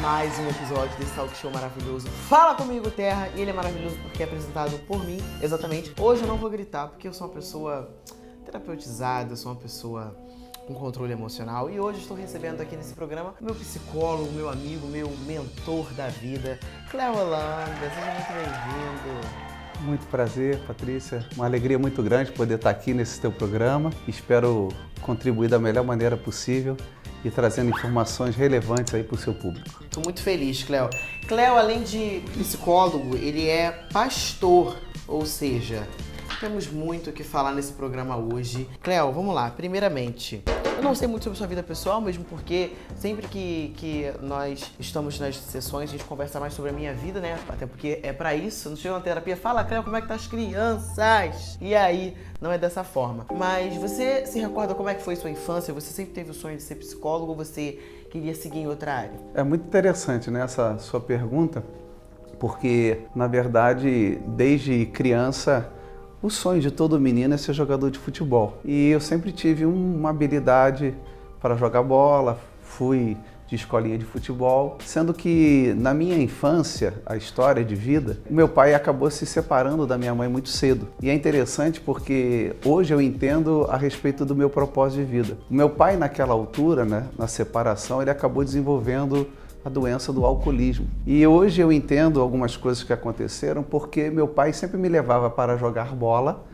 mais um episódio desse talk show maravilhoso Fala Comigo Terra, e ele é maravilhoso porque é apresentado por mim, exatamente. Hoje eu não vou gritar porque eu sou uma pessoa terapeutizada, eu sou uma pessoa com controle emocional, e hoje estou recebendo aqui nesse programa meu psicólogo, meu amigo, meu mentor da vida, Cléo Holanda. Seja muito bem-vindo. Muito prazer, Patrícia. Uma alegria muito grande poder estar aqui nesse teu programa. Espero contribuir da melhor maneira possível e trazendo informações relevantes aí para o seu público. Estou muito feliz, Cléo. Cléo, além de psicólogo, ele é pastor, ou seja, temos muito o que falar nesse programa hoje. Cléo, vamos lá. Primeiramente, eu não sei muito sobre sua vida pessoal, mesmo porque sempre que nós estamos nas sessões, a gente conversa mais sobre a minha vida, né? Até porque é pra isso. Não chega na terapia, fala, Cléo, como é que tá as crianças? E aí, não é dessa forma. Mas você se recorda como é que foi sua infância? Você sempre teve o sonho de ser psicólogo ou você queria seguir em outra área? É muito interessante, né, essa sua pergunta, porque, na verdade, desde criança, o sonho de todo menino é ser jogador de futebol. E eu sempre tive uma habilidade para jogar bola, fui de escolinha de futebol, sendo que na minha infância, a história de vida, o meu pai acabou se separando da minha mãe muito cedo. E é interessante porque hoje eu entendo a respeito do meu propósito de vida. O meu pai, naquela altura, né, na separação, ele acabou desenvolvendo a doença do alcoolismo. E hoje eu entendo algumas coisas que aconteceram porque meu pai sempre me levava para jogar bola,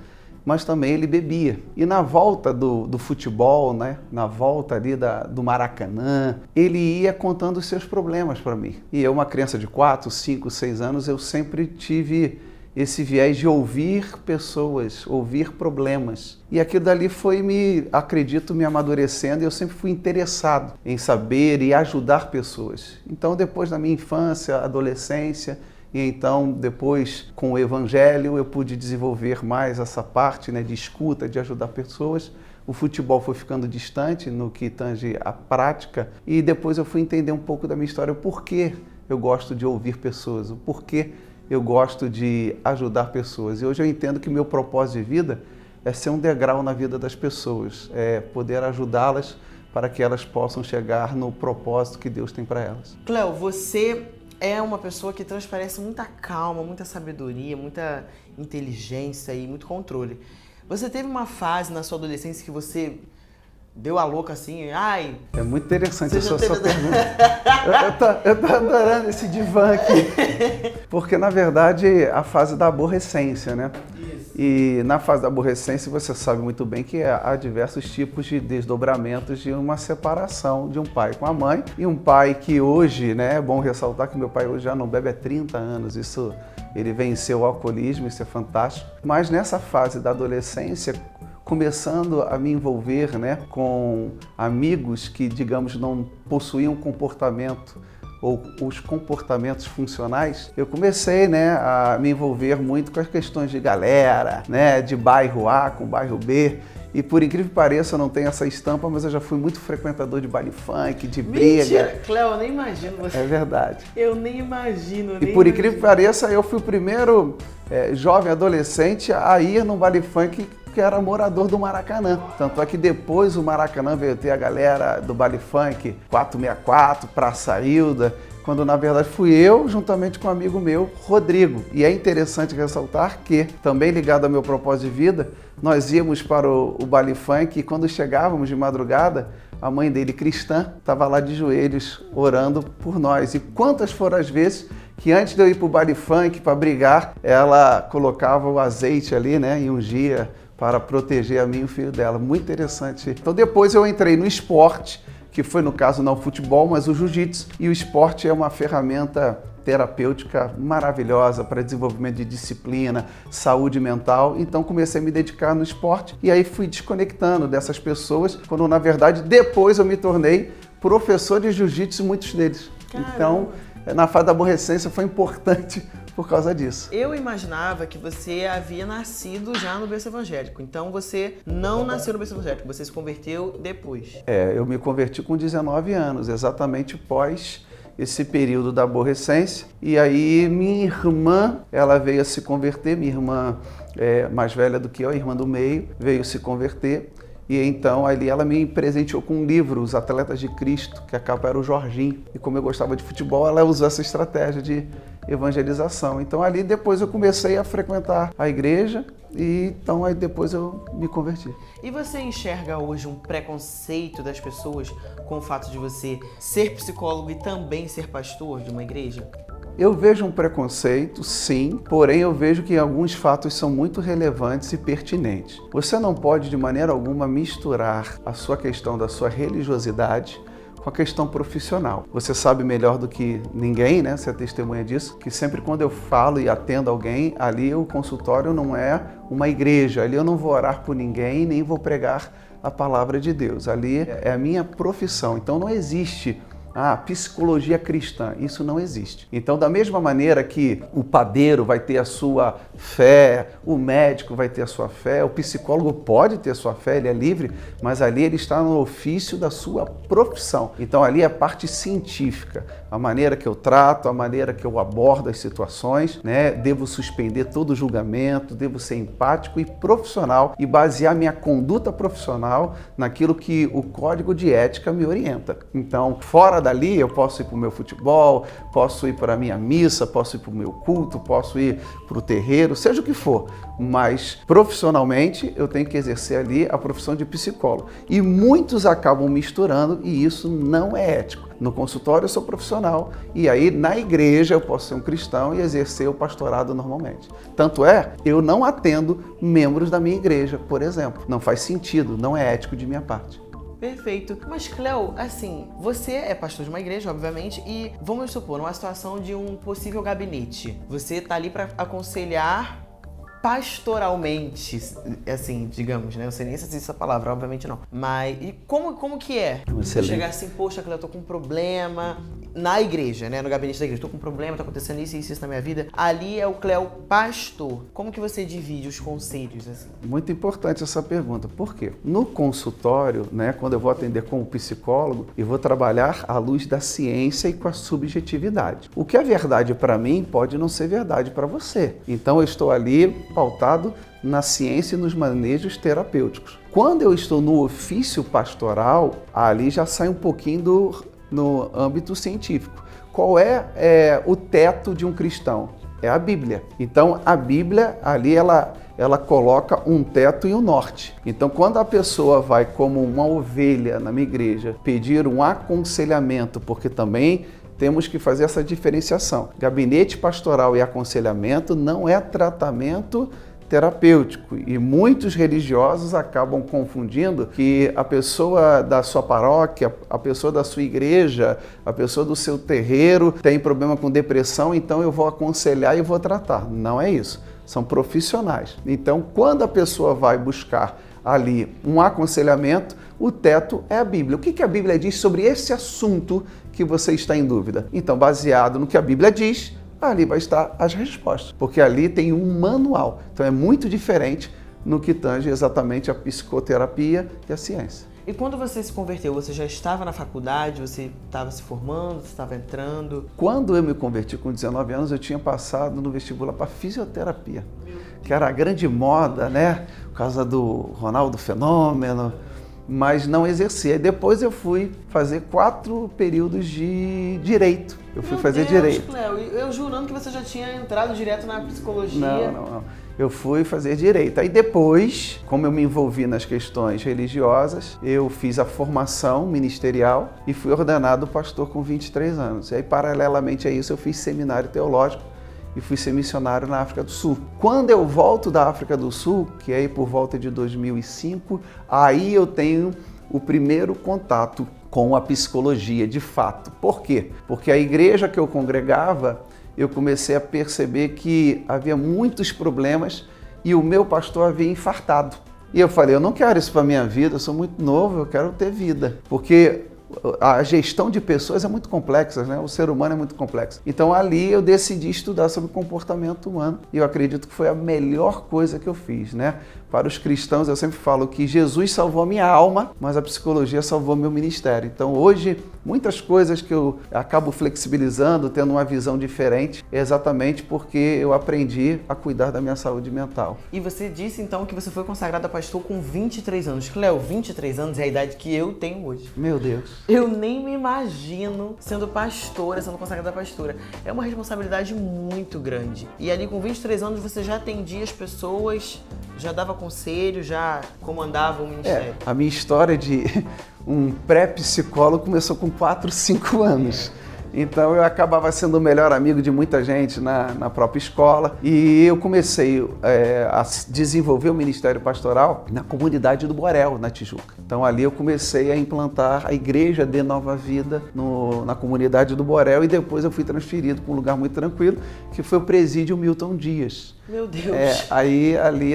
mas também ele bebia. E na volta do futebol, né, na volta ali do Maracanã, ele ia contando os seus problemas para mim. E eu, uma criança de 4, 5, 6 anos, eu sempre tive esse viés de ouvir pessoas, ouvir problemas. E aquilo dali foi, acredito, me amadurecendo, e eu sempre fui interessado em saber e ajudar pessoas. Então, depois da minha infância, adolescência, e então depois com o Evangelho, eu pude desenvolver mais essa parte, né, de escuta, de ajudar pessoas. O futebol foi ficando distante no que tange a prática, e depois eu fui entender um pouco da minha história, o porquê eu gosto de ouvir pessoas, o porquê eu gosto de ajudar pessoas. E hoje eu entendo que o meu propósito de vida é ser um degrau na vida das pessoas, é poder ajudá-las para que elas possam chegar no propósito que Deus tem para elas. Cléo, você é uma pessoa que transparece muita calma, muita sabedoria, muita inteligência e muito controle. Você teve uma fase na sua adolescência que você deu a louca assim, ai... É muito interessante essa sua pergunta. Eu tô adorando esse divã aqui. Porque, na verdade, a fase da aborrecência, né? Isso. E na fase da aborrecência, você sabe muito bem que há diversos tipos de desdobramentos de uma separação de um pai com a mãe. E um pai que hoje, né, é bom ressaltar que meu pai hoje já não bebe há 30 anos. Isso, ele venceu o alcoolismo, isso é fantástico. Mas nessa fase da adolescência, começando a me envolver, né, com amigos que, digamos, não possuíam comportamento ou os comportamentos funcionais, eu comecei, né, a me envolver muito com as questões de galera, né, de bairro A com bairro B. E por incrível que pareça, eu não tenho essa estampa, mas eu já fui muito frequentador de baile funk, de briga. Mentira! Cléo, eu nem imagino você. É verdade. Eu nem imagino. E por incrível que pareça, eu fui o primeiro jovem adolescente a ir num baile funk que era morador do Maracanã. Tanto é que depois o Maracanã veio ter a galera do baile funk 464, Praça Hilda, quando na verdade fui eu, juntamente com um amigo meu, Rodrigo. E é interessante ressaltar que, também ligado ao meu propósito de vida, nós íamos para o baile funk e quando chegávamos de madrugada, a mãe dele, cristã, estava lá de joelhos orando por nós. E quantas foram as vezes que antes de eu ir para o baile funk para brigar, ela colocava o azeite ali, né, e ungia para proteger a mim e o filho dela. Muito interessante. Então depois eu entrei no esporte, que foi no caso não o futebol, mas o jiu-jitsu. E o esporte é uma ferramenta terapêutica maravilhosa para desenvolvimento de disciplina, saúde mental. Então comecei a me dedicar no esporte e aí fui desconectando dessas pessoas, quando na verdade depois eu me tornei professor de jiu-jitsu, muitos deles. Caramba. Então, na fase da aborrecência foi importante por causa disso. Eu imaginava que você havia nascido já no berço evangélico, então você não nasceu no berço evangélico, você se converteu depois. Eu me converti com 19 anos, exatamente pós esse período da aborrecência. E aí minha irmã, ela veio a se converter, minha irmã mais velha do que eu, a irmã do meio, veio se converter. E então ali ela me presenteou com um livro, Os Atletas de Cristo, que a capa era o Jorginho. E como eu gostava de futebol, ela usou essa estratégia de evangelização. Então ali depois eu comecei a frequentar a igreja e então aí depois eu me converti. E você enxerga hoje um preconceito das pessoas com o fato de você ser psicólogo e também ser pastor de uma igreja? Eu vejo um preconceito, sim, porém eu vejo que alguns fatos são muito relevantes e pertinentes. Você não pode de maneira alguma misturar a sua questão da sua religiosidade com a questão profissional. Você sabe melhor do que ninguém, né? Você é testemunha disso, que sempre quando eu falo e atendo alguém, ali o consultório não é uma igreja, ali eu não vou orar por ninguém, nem vou pregar a palavra de Deus. Ali é a minha profissão, então não existe psicologia cristã, isso não existe. Então, da mesma maneira que o padeiro vai ter a sua fé, o médico vai ter a sua fé, o psicólogo pode ter a sua fé, ele é livre, mas ali ele está no ofício da sua profissão. Então, ali é a parte científica, a maneira que eu trato, a maneira que eu abordo as situações, né? Devo suspender todo o julgamento, devo ser empático e profissional e basear minha conduta profissional naquilo que o código de ética me orienta. Então, fora dali eu posso ir para o meu futebol, posso ir para a minha missa, posso ir para o meu culto, posso ir para o terreiro, seja o que for, mas profissionalmente eu tenho que exercer ali a profissão de psicólogo. E muitos acabam misturando e isso não é ético. No consultório eu sou profissional e aí na igreja eu posso ser um cristão e exercer o pastorado normalmente. Tanto é, eu não atendo membros da minha igreja, por exemplo. Não faz sentido, não é ético de minha parte. Perfeito. Mas, Cléo, assim, você é pastor de uma igreja, obviamente, e vamos supor, numa situação de um possível gabinete, você tá ali para aconselhar pastoralmente, assim, digamos, né? Eu sei nem se existe essa palavra, obviamente não. Mas, e como que é? Você chegar assim, poxa, Cléo, eu tô com um problema na igreja, né? No gabinete da igreja, tô com um problema, tá acontecendo isso e isso na minha vida. Ali é o Cléo pastor. Como que você divide os conselhos, assim? Muito importante essa pergunta. Por quê? No consultório, né, quando eu vou atender como psicólogo, eu vou trabalhar à luz da ciência e com a subjetividade. O que é verdade para mim pode não ser verdade para você. Então eu estou ali pautado na ciência e nos manejos terapêuticos. Quando eu estou no ofício pastoral, ali já sai um pouquinho no âmbito científico. Qual é o teto de um cristão? É a Bíblia. Então, a Bíblia, ali, ela coloca um teto e um norte. Então, quando a pessoa vai como uma ovelha na minha igreja pedir um aconselhamento, porque também temos que fazer essa diferenciação. Gabinete pastoral e aconselhamento não é tratamento terapêutico e muitos religiosos acabam confundindo que a pessoa da sua paróquia, a pessoa da sua igreja, a pessoa do seu terreiro tem problema com depressão, então eu vou aconselhar e vou tratar. Não é isso. São profissionais. Então, quando a pessoa vai buscar ali um aconselhamento, o teto é a Bíblia. O que a Bíblia diz sobre esse assunto que você está em dúvida? Então, baseado no que a Bíblia diz, ali vai estar as respostas, porque ali tem um manual. Então é muito diferente no que tange exatamente a psicoterapia e a ciência. E quando você se converteu, você já estava na faculdade, você estava se formando, você estava entrando? Quando eu me converti com 19 anos, eu tinha passado no vestibular para fisioterapia, que era a grande moda, né? Por causa do Ronaldo Fenômeno, mas não exercia. E depois eu fui fazer 4 períodos de direito. Eu fui fazer direito. Cléo, eu jurando que você já tinha entrado direto na psicologia. Não. Eu fui fazer direito. Aí depois, como eu me envolvi nas questões religiosas, eu fiz a formação ministerial e fui ordenado pastor com 23 anos. E aí, paralelamente a isso, eu fiz seminário teológico e fui ser missionário na África do Sul. Quando eu volto da África do Sul, que é aí por volta de 2005, aí eu tenho o primeiro contato com a psicologia, de fato. Por quê? Porque a igreja que eu congregava, eu comecei a perceber que havia muitos problemas e o meu pastor havia infartado. E eu falei, eu não quero isso para a minha vida, eu sou muito novo, eu quero ter vida. Porque a gestão de pessoas é muito complexa, né? O ser humano é muito complexo. Então ali eu decidi estudar sobre comportamento humano e eu acredito que foi a melhor coisa que eu fiz, né? para os cristãos, eu sempre falo que Jesus salvou a minha alma, mas a psicologia salvou meu ministério. Então hoje, muitas coisas que eu acabo flexibilizando, tendo uma visão diferente, é exatamente porque eu aprendi a cuidar da minha saúde mental. E você disse então que você foi consagrado a pastor com 23 anos. Cleo, 23 anos é a idade que eu tenho hoje. Meu Deus. Eu nem me imagino sendo pastora, sendo consagrada a pastora. É uma responsabilidade muito grande. E ali com 23 anos você já atendia as pessoas, já dava conselho, já comandava o ministério. A minha história de um pré-psicólogo começou com 4, 5 anos. Então eu acabava sendo o melhor amigo de muita gente na própria escola e eu comecei a desenvolver o ministério pastoral na comunidade do Borel, na Tijuca. Então ali eu comecei a implantar a igreja de Nova Vida na comunidade do Borel e depois eu fui transferido para um lugar muito tranquilo, que foi o presídio Milton Dias. Meu Deus! Aí ali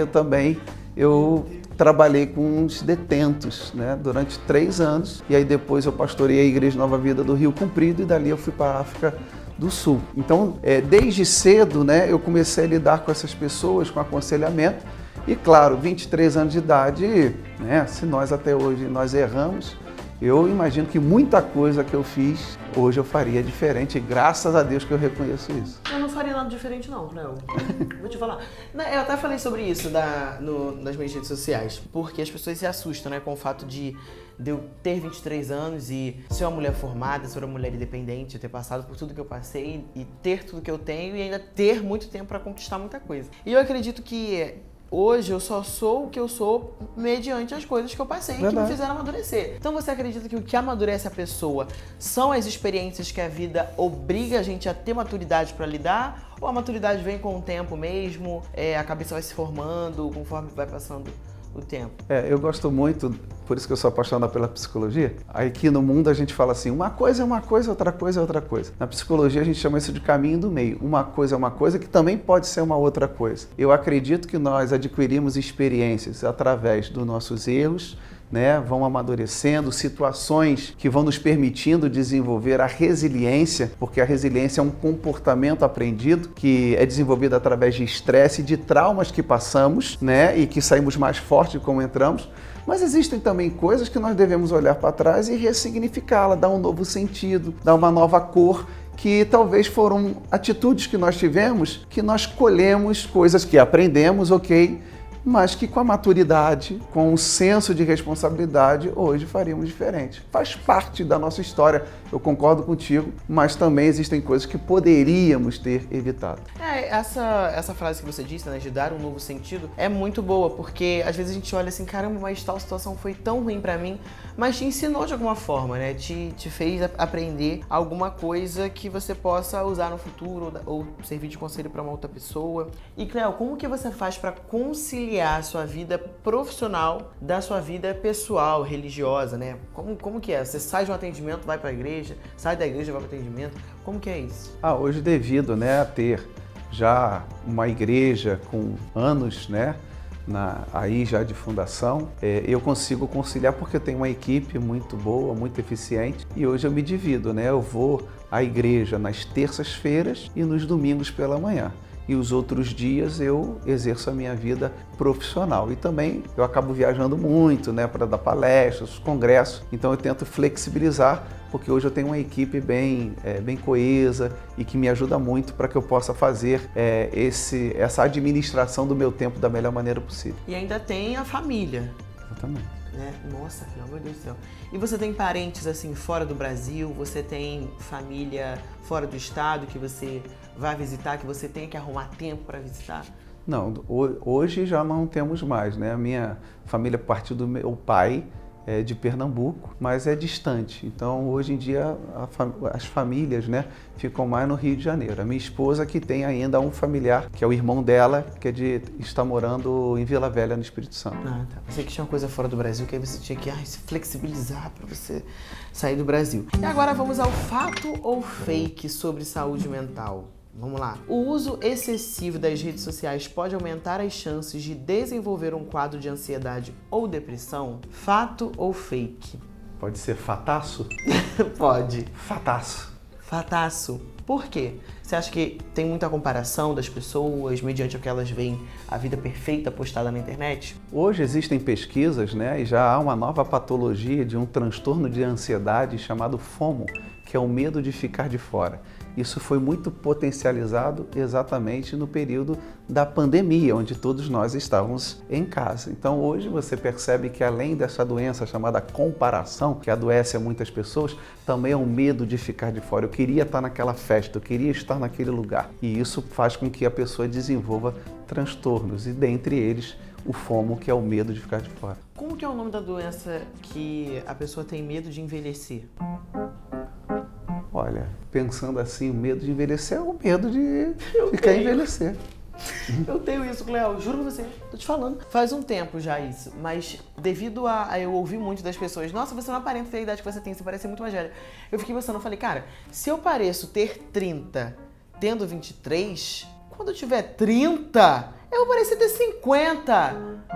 eu trabalhei com os detentos, né, durante 3 anos e aí depois eu pastorei a Igreja Nova Vida do Rio Comprido e dali eu fui para a África do Sul. Então, desde cedo, né, eu comecei a lidar com essas pessoas, com aconselhamento e, claro, 23 anos de idade, né, se nós até hoje nós erramos, eu imagino que muita coisa que eu fiz, hoje eu faria diferente, e graças a Deus que eu reconheço isso. Eu não faria nada diferente não, Cleo. Vou te falar. Eu até falei sobre isso nas minhas redes sociais, porque as pessoas se assustam, né, com o fato de eu ter 23 anos e ser uma mulher formada, ser uma mulher independente, ter passado por tudo que eu passei e ter tudo que eu tenho e ainda ter muito tempo para conquistar muita coisa. E eu acredito que hoje eu só sou o que eu sou mediante as coisas que eu passei e que me fizeram amadurecer. Então você acredita que o que amadurece a pessoa são as experiências que a vida obriga a gente a ter maturidade para lidar? Ou a maturidade vem com o tempo mesmo, a cabeça vai se formando conforme vai passando o tempo? Eu gosto muito, por isso que eu sou apaixonado pela psicologia. Aqui no mundo a gente fala assim, uma coisa é uma coisa, outra coisa é outra coisa. Na psicologia a gente chama isso de caminho do meio. Uma coisa é uma coisa que também pode ser uma outra coisa. Eu acredito que nós adquirimos experiências através dos nossos erros, né, vão amadurecendo, situações que vão nos permitindo desenvolver a resiliência, porque a resiliência é um comportamento aprendido que é desenvolvido através de estresse e de traumas que passamos, né, e que saímos mais fortes de como entramos. Mas existem também coisas que nós devemos olhar para trás e ressignificá-la, dar um novo sentido, dar uma nova cor, que talvez foram atitudes que nós tivemos, que nós colhemos coisas que aprendemos, ok, mas que com a maturidade, com o senso de responsabilidade, hoje faríamos diferente. Faz parte da nossa história, eu concordo contigo, mas também existem coisas que poderíamos ter evitado. Essa frase que você disse, né, de dar um novo sentido, é muito boa, porque às vezes a gente olha assim, caramba, mas tal situação foi tão ruim pra mim, mas te ensinou de alguma forma, né? Te fez aprender alguma coisa que você possa usar no futuro ou servir de conselho pra uma outra pessoa. E, Cleo, como que você faz pra conciliar a sua vida profissional da sua vida pessoal, religiosa, né? Como que é? Você sai de um atendimento, vai pra igreja, sai da igreja, vai pro atendimento. Como que é isso? Hoje, devido, né, a ter já uma igreja com anos, né, aí já de fundação, eu consigo conciliar porque eu tenho uma equipe muito boa, muito eficiente e hoje eu me divido, né? Eu vou à igreja nas terças-feiras e nos domingos pela manhã. E os outros dias eu exerço a minha vida profissional. E também eu acabo viajando muito, né, para dar palestras, congressos. Então eu tento flexibilizar, porque hoje eu tenho uma equipe bem coesa e que me ajuda muito para que eu possa fazer essa administração do meu tempo da melhor maneira possível. E ainda tem a família. Exatamente. Né? Nossa, meu Deus do céu. E você tem parentes assim fora do Brasil? Você tem família fora do estado que você vai visitar, que você tem que arrumar tempo para visitar? Não, hoje já não temos mais, né? A minha família partiu do meu pai, de Pernambuco, mas é distante. Então, hoje em dia, as famílias, né, ficam mais no Rio de Janeiro. A minha esposa que tem ainda um familiar, que é o irmão dela, que está morando em Vila Velha, no Espírito Santo. Tá. Você que tinha uma coisa fora do Brasil, que aí você tinha que se flexibilizar para você sair do Brasil. E agora vamos ao fato ou fake sobre saúde mental. Vamos lá. O uso excessivo das redes sociais pode aumentar as chances de desenvolver um quadro de ansiedade ou depressão? Fato ou fake? Pode ser fataço? Pode. Fataço. Fataço. Por quê? Você acha que tem muita comparação das pessoas mediante o que elas veem a vida perfeita postada na internet? Hoje existem pesquisas, né, e já há uma nova patologia de um transtorno de ansiedade chamado FOMO, que é o medo de ficar de fora. Isso foi muito potencializado exatamente no período da pandemia, onde todos nós estávamos em casa. Então hoje você percebe que além dessa doença chamada comparação, que adoece a muitas pessoas, também é o medo de ficar de fora. Eu queria estar naquela festa, eu queria estar naquele lugar. E isso faz com que a pessoa desenvolva transtornos, e dentre eles o FOMO, que é o medo de ficar de fora. Como que é o nome da doença que a pessoa tem medo de envelhecer? Olha, pensando assim, o medo de envelhecer é o medo de ficar envelhecer. Eu tenho isso, Cleo, juro pra você, tô te falando. Faz um tempo já isso, mas devido a eu ouvir muito das pessoas, nossa, você não aparenta ter a idade que você tem, você parece muito mais velha. Eu fiquei pensando, eu falei, cara, se eu pareço ter 30, tendo 23, quando eu tiver 30, eu vou parecer ter 50.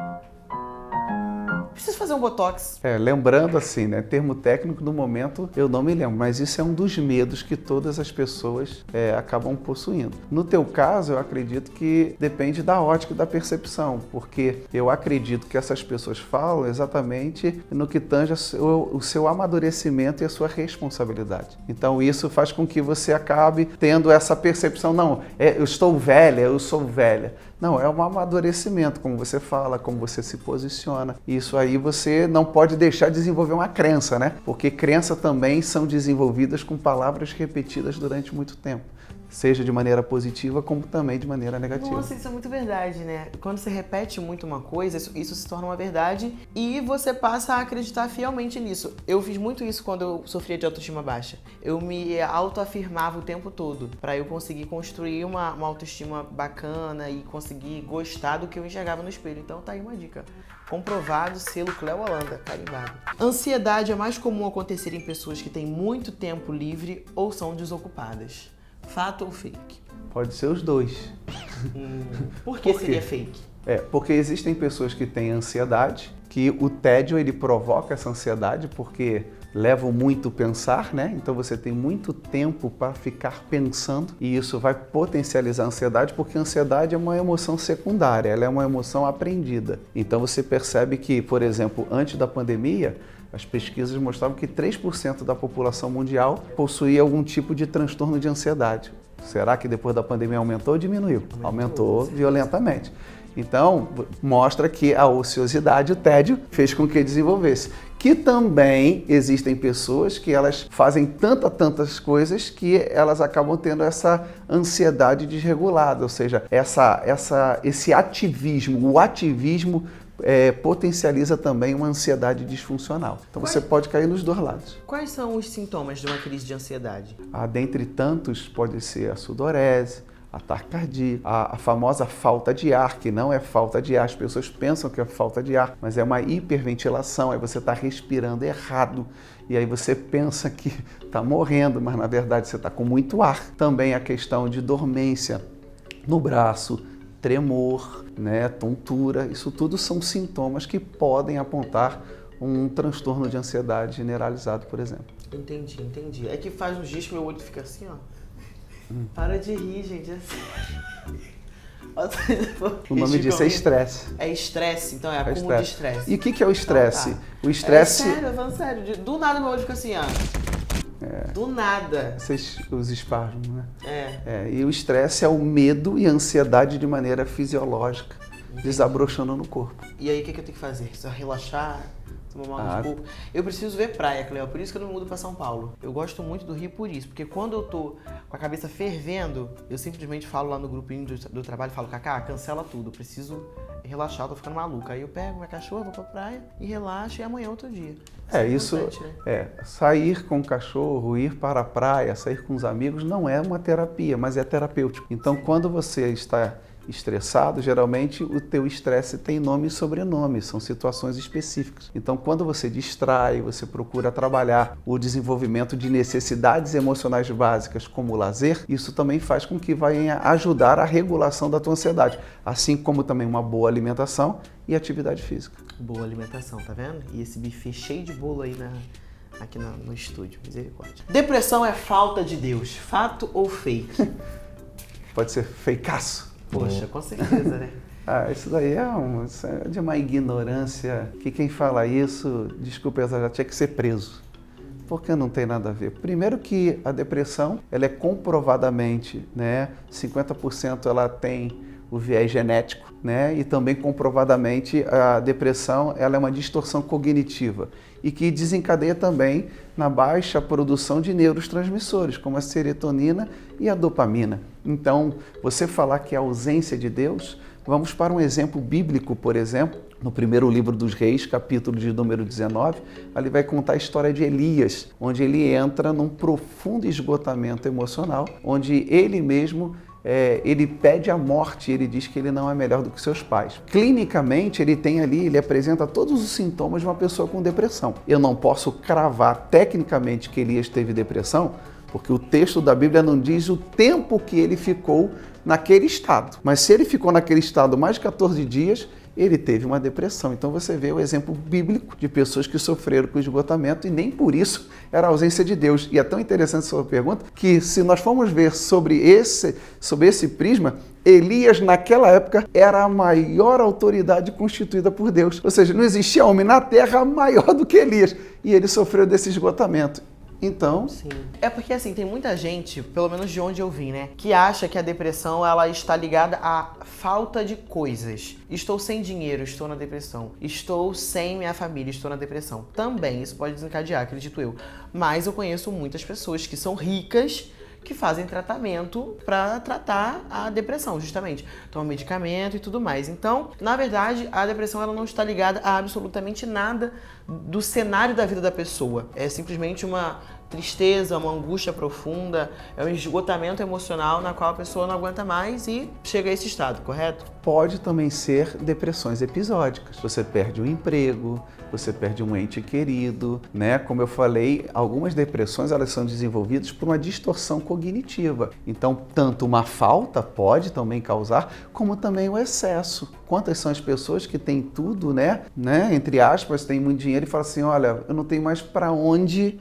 Preciso fazer um botox. Lembrando assim, né, termo técnico no momento eu não me lembro, mas isso é um dos medos que todas as pessoas acabam possuindo. No teu caso, eu acredito que depende da ótica e da percepção, porque eu acredito que essas pessoas falam exatamente no que tange o seu amadurecimento e a sua responsabilidade. Então isso faz com que você acabe tendo essa percepção, não, eu estou velha, eu sou velha. Não, é um amadurecimento, como você fala, como você se posiciona. Isso aí você não pode deixar de desenvolver uma crença, né? Porque crença também são desenvolvidas com palavras repetidas durante muito tempo. Seja de maneira positiva, como também de maneira negativa. Nossa, isso é muito verdade, né? Quando você repete muito uma coisa, isso se torna uma verdade e você passa a acreditar fielmente nisso. Eu fiz muito isso quando eu sofria de autoestima baixa. Eu me autoafirmava o tempo todo para eu conseguir construir uma autoestima bacana e conseguir gostar do que eu enxergava no espelho. Então tá aí uma dica. Comprovado, selo Cleo Holanda, carimbado. Ansiedade é mais comum acontecer em pessoas que têm muito tempo livre ou são desocupadas. Fato ou fake? Pode ser os dois. Por que seria fake? Porque existem pessoas que têm ansiedade, que o tédio ele provoca essa ansiedade porque levam muito a pensar, né? Então você tem muito tempo para ficar pensando e isso vai potencializar a ansiedade porque a ansiedade é uma emoção secundária, ela é uma emoção aprendida. Então você percebe que, por exemplo, antes da pandemia, as pesquisas mostravam que 3% da população mundial possuía algum tipo de transtorno de ansiedade. Será que depois da pandemia aumentou ou diminuiu? Aumentou violentamente. Então, mostra que a ociosidade, o tédio, fez com que desenvolvesse. Que também existem pessoas que elas fazem tantas coisas que elas acabam tendo essa ansiedade desregulada, ou seja, esse ativismo, o ativismo potencializa também uma ansiedade disfuncional. Então você pode cair nos dois lados. Quais são os sintomas de uma crise de ansiedade? Dentre tantos, pode ser a sudorese, a taquicardia, a famosa falta de ar, que não é falta de ar, as pessoas pensam que é falta de ar, mas é uma hiperventilação, aí você está respirando errado, e aí você pensa que está morrendo, mas na verdade você está com muito ar. Também a questão de dormência no braço, tremor, né, tontura, isso tudo são sintomas que podem apontar um transtorno de ansiedade generalizado, por exemplo. Entendi. É que faz uns dias que meu olho fica assim, ó. Para de rir, gente. O nome disso é estresse. É estresse, então é acúmulo de estresse. E o que é o estresse? Então, tá. O estresse... Sério, falando sério. Do nada meu olho fica assim, ó. Do nada. Os espasmos, né? E o estresse é o medo e a ansiedade de maneira fisiológica, desabrochando no corpo. E aí o que eu tenho que fazer? Só relaxar, tomar uma água de coco? Eu preciso ver praia, Cleo, por isso que eu não me mudo pra São Paulo. Eu gosto muito do Rio por isso, porque quando eu tô com a cabeça fervendo, eu simplesmente falo lá no grupinho do trabalho, falo, Cacá, cancela tudo, eu preciso relaxar, eu tô ficando maluca. Aí eu pego minha cachorra, vou pra praia e relaxo e amanhã é outro dia. Sair com o cachorro, ir para a praia, sair com os amigos não é uma terapia, mas é terapêutico. Então, quando você está estressado, geralmente o teu estresse tem nome e sobrenome, são situações específicas. Então, quando você distrai, você procura trabalhar o desenvolvimento de necessidades emocionais básicas como o lazer, isso também faz com que venha ajudar a regulação da tua ansiedade, assim como também uma boa alimentação e atividade física. Boa alimentação, tá vendo? E esse buffet cheio de bolo aí aqui no estúdio, misericórdia. Depressão é falta de Deus, fato ou fake? Pode ser fakeaço. Poxa, com certeza, né? Isso daí isso é de uma ignorância que quem fala isso, desculpa, já tinha que ser preso. Porque não tem nada a ver. Primeiro que a depressão, ela é comprovadamente, né, 50% ela tem o viés genético, né, e também comprovadamente a depressão, ela é uma distorção cognitiva e que desencadeia também na baixa produção de neurotransmissores, como a serotonina e a dopamina. Então, você falar que é a ausência de Deus, vamos para um exemplo bíblico, por exemplo, no primeiro livro dos Reis, capítulo de número 19, ali vai contar a história de Elias, onde ele entra num profundo esgotamento emocional, onde ele mesmo ele pede a morte, ele diz que ele não é melhor do que seus pais. Clinicamente, ele apresenta todos os sintomas de uma pessoa com depressão. Eu não posso cravar tecnicamente que Elias teve depressão, porque o texto da Bíblia não diz o tempo que ele ficou naquele estado. Mas se ele ficou naquele estado mais de 14 dias, ele teve uma depressão. Então você vê o exemplo bíblico de pessoas que sofreram com esgotamento e nem por isso era a ausência de Deus. E é tão interessante a sua pergunta que se nós formos ver sobre esse prisma, Elias naquela época era a maior autoridade constituída por Deus. Ou seja, não existia homem na terra maior do que Elias. E ele sofreu desse esgotamento. Então... Sim. É porque, assim, tem muita gente, pelo menos de onde eu vim, né, que acha que a depressão, ela está ligada à falta de coisas. Estou sem dinheiro, estou na depressão. Estou sem minha família, estou na depressão. Também, isso pode desencadear, acredito eu. Mas eu conheço muitas pessoas que são ricas, que fazem tratamento para tratar a depressão, justamente. Tomam medicamento e tudo mais. Então, na verdade, a depressão ela não está ligada a absolutamente nada do cenário da vida da pessoa. É simplesmente uma tristeza, uma angústia profunda, é um esgotamento emocional na qual a pessoa não aguenta mais e chega a esse estado, correto? Pode também ser depressões episódicas. Você perde o emprego, você perde um ente querido, né? Como eu falei, algumas depressões elas são desenvolvidas por uma distorção cognitiva. Então, tanto uma falta pode também causar, como também o excesso. Quantas são as pessoas que têm tudo, né? Entre aspas, tem muito dinheiro e falam assim, olha, eu não tenho mais para onde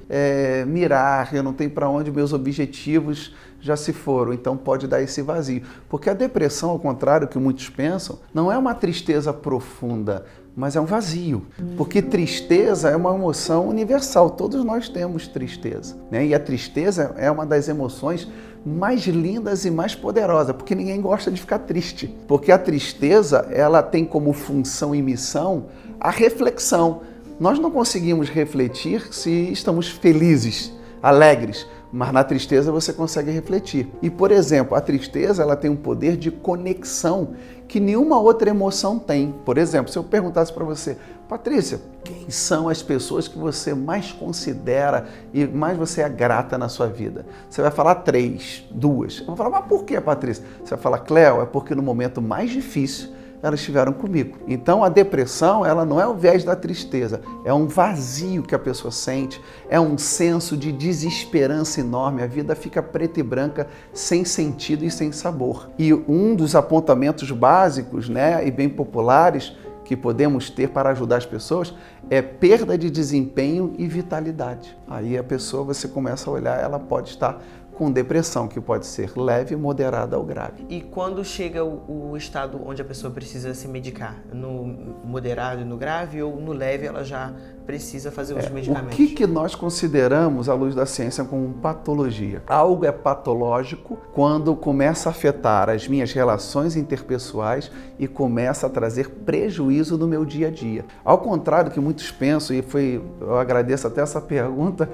mirar, eu não tenho para onde meus objetivos já se foram, então pode dar esse vazio. Porque a depressão, ao contrário do que muitos pensam, não é uma tristeza profunda, mas é um vazio. Porque tristeza é uma emoção universal, todos nós temos tristeza, né? E a tristeza é uma das emoções mais lindas e mais poderosas, porque ninguém gosta de ficar triste. Porque a tristeza, ela tem como função e missão a reflexão. Nós não conseguimos refletir se estamos felizes, alegres, mas na tristeza você consegue refletir. E, por exemplo, a tristeza ela tem um poder de conexão que nenhuma outra emoção tem. Por exemplo, se eu perguntasse para você, Patrícia, quem são as pessoas que você mais considera e mais você é grata na sua vida? Você vai falar 3, 2. Eu vou falar, mas por que, Patrícia? Você vai falar, Cléo, é porque no momento mais difícil elas estiveram comigo. Então a depressão, ela não é o viés da tristeza, é um vazio que a pessoa sente, é um senso de desesperança enorme, a vida fica preta e branca, sem sentido e sem sabor. E um dos apontamentos básicos, né, e bem populares que podemos ter para ajudar as pessoas é perda de desempenho e vitalidade. Aí a pessoa, você começa a olhar, ela pode estar com depressão, que pode ser leve, moderada ou grave. E quando chega o estado onde a pessoa precisa se medicar? No moderado e no grave ou no leve ela já precisa fazer os medicamentos? O que nós consideramos, à luz da ciência, como patologia? Algo é patológico quando começa a afetar as minhas relações interpessoais e começa a trazer prejuízo no meu dia a dia. Ao contrário do que muitos pensam, eu agradeço até essa pergunta,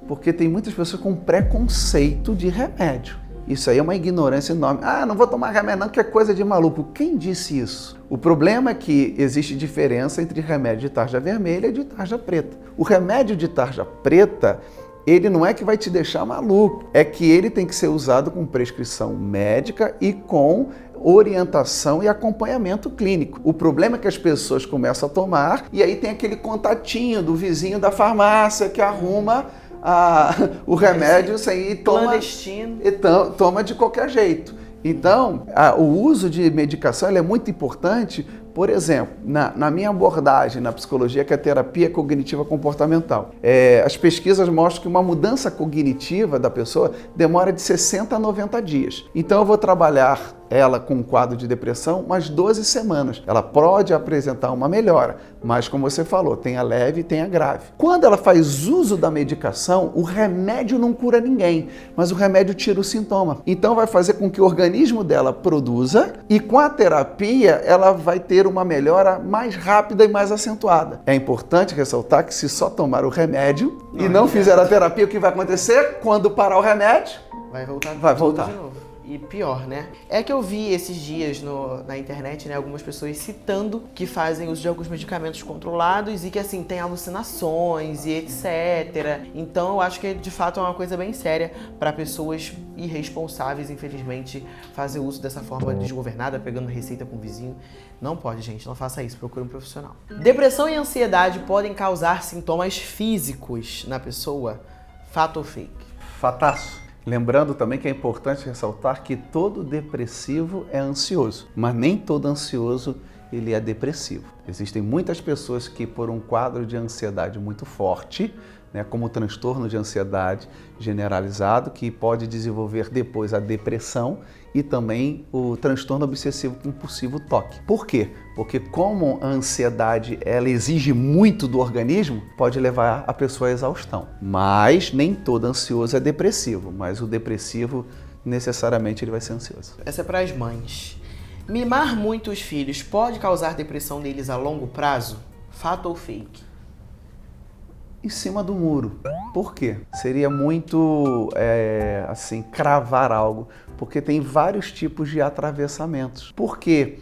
porque tem muitas pessoas com preconceito de remédio. Isso aí é uma ignorância enorme. Não vou tomar remédio não, que é coisa de maluco. Quem disse isso? O problema é que existe diferença entre remédio de tarja vermelha e de tarja preta. O remédio de tarja preta, ele não é que vai te deixar maluco, é que ele tem que ser usado com prescrição médica e com orientação e acompanhamento clínico. O problema é que as pessoas começam a tomar e aí tem aquele contatinho do vizinho da farmácia que arruma o remédio sem clandestino. Toma de qualquer jeito. Então, o uso de medicação é muito importante Por exemplo, na minha abordagem na psicologia, que é a terapia cognitiva comportamental, as pesquisas mostram que uma mudança cognitiva da pessoa demora de 60 a 90 dias. Então eu vou trabalhar ela com um quadro de depressão umas 12 semanas. Ela pode apresentar uma melhora, mas como você falou, tem a leve e tem a grave. Quando ela faz uso da medicação, o remédio não cura ninguém, mas o remédio tira o sintoma. Então vai fazer com que o organismo dela produza e com a terapia ela vai ter uma melhora mais rápida e mais acentuada. É importante ressaltar que se só tomar o remédio e não fizer a terapia, o que vai acontecer? Quando parar o remédio, vai voltar. De novo. E pior, né? É que eu vi esses dias na internet, né, algumas pessoas citando que fazem uso de alguns medicamentos controlados e que, assim, tem alucinações e etc. Então, eu acho que, de fato, é uma coisa bem séria para pessoas irresponsáveis, infelizmente, fazer uso dessa forma desgovernada, pegando receita com o vizinho. Não pode, gente. Não faça isso. Procure um profissional. Depressão e ansiedade podem causar sintomas físicos na pessoa? Fato ou fake? Fataço. Lembrando também que é importante ressaltar que todo depressivo é ansioso, mas nem todo ansioso ele é depressivo. Existem muitas pessoas que, por um quadro de ansiedade muito forte, né, como o transtorno de ansiedade generalizado, que pode desenvolver depois a depressão e também o transtorno obsessivo compulsivo TOC. Por quê? Porque como a ansiedade ela exige muito do organismo, pode levar a pessoa à exaustão. Mas nem todo ansioso é depressivo, mas o depressivo necessariamente ele vai ser ansioso. Essa é para as mães. Mimar muito os filhos pode causar depressão neles a longo prazo? Fato ou fake? Em cima do muro. Por quê? Seria muito, assim, cravar algo, porque tem vários tipos de atravessamentos. Por que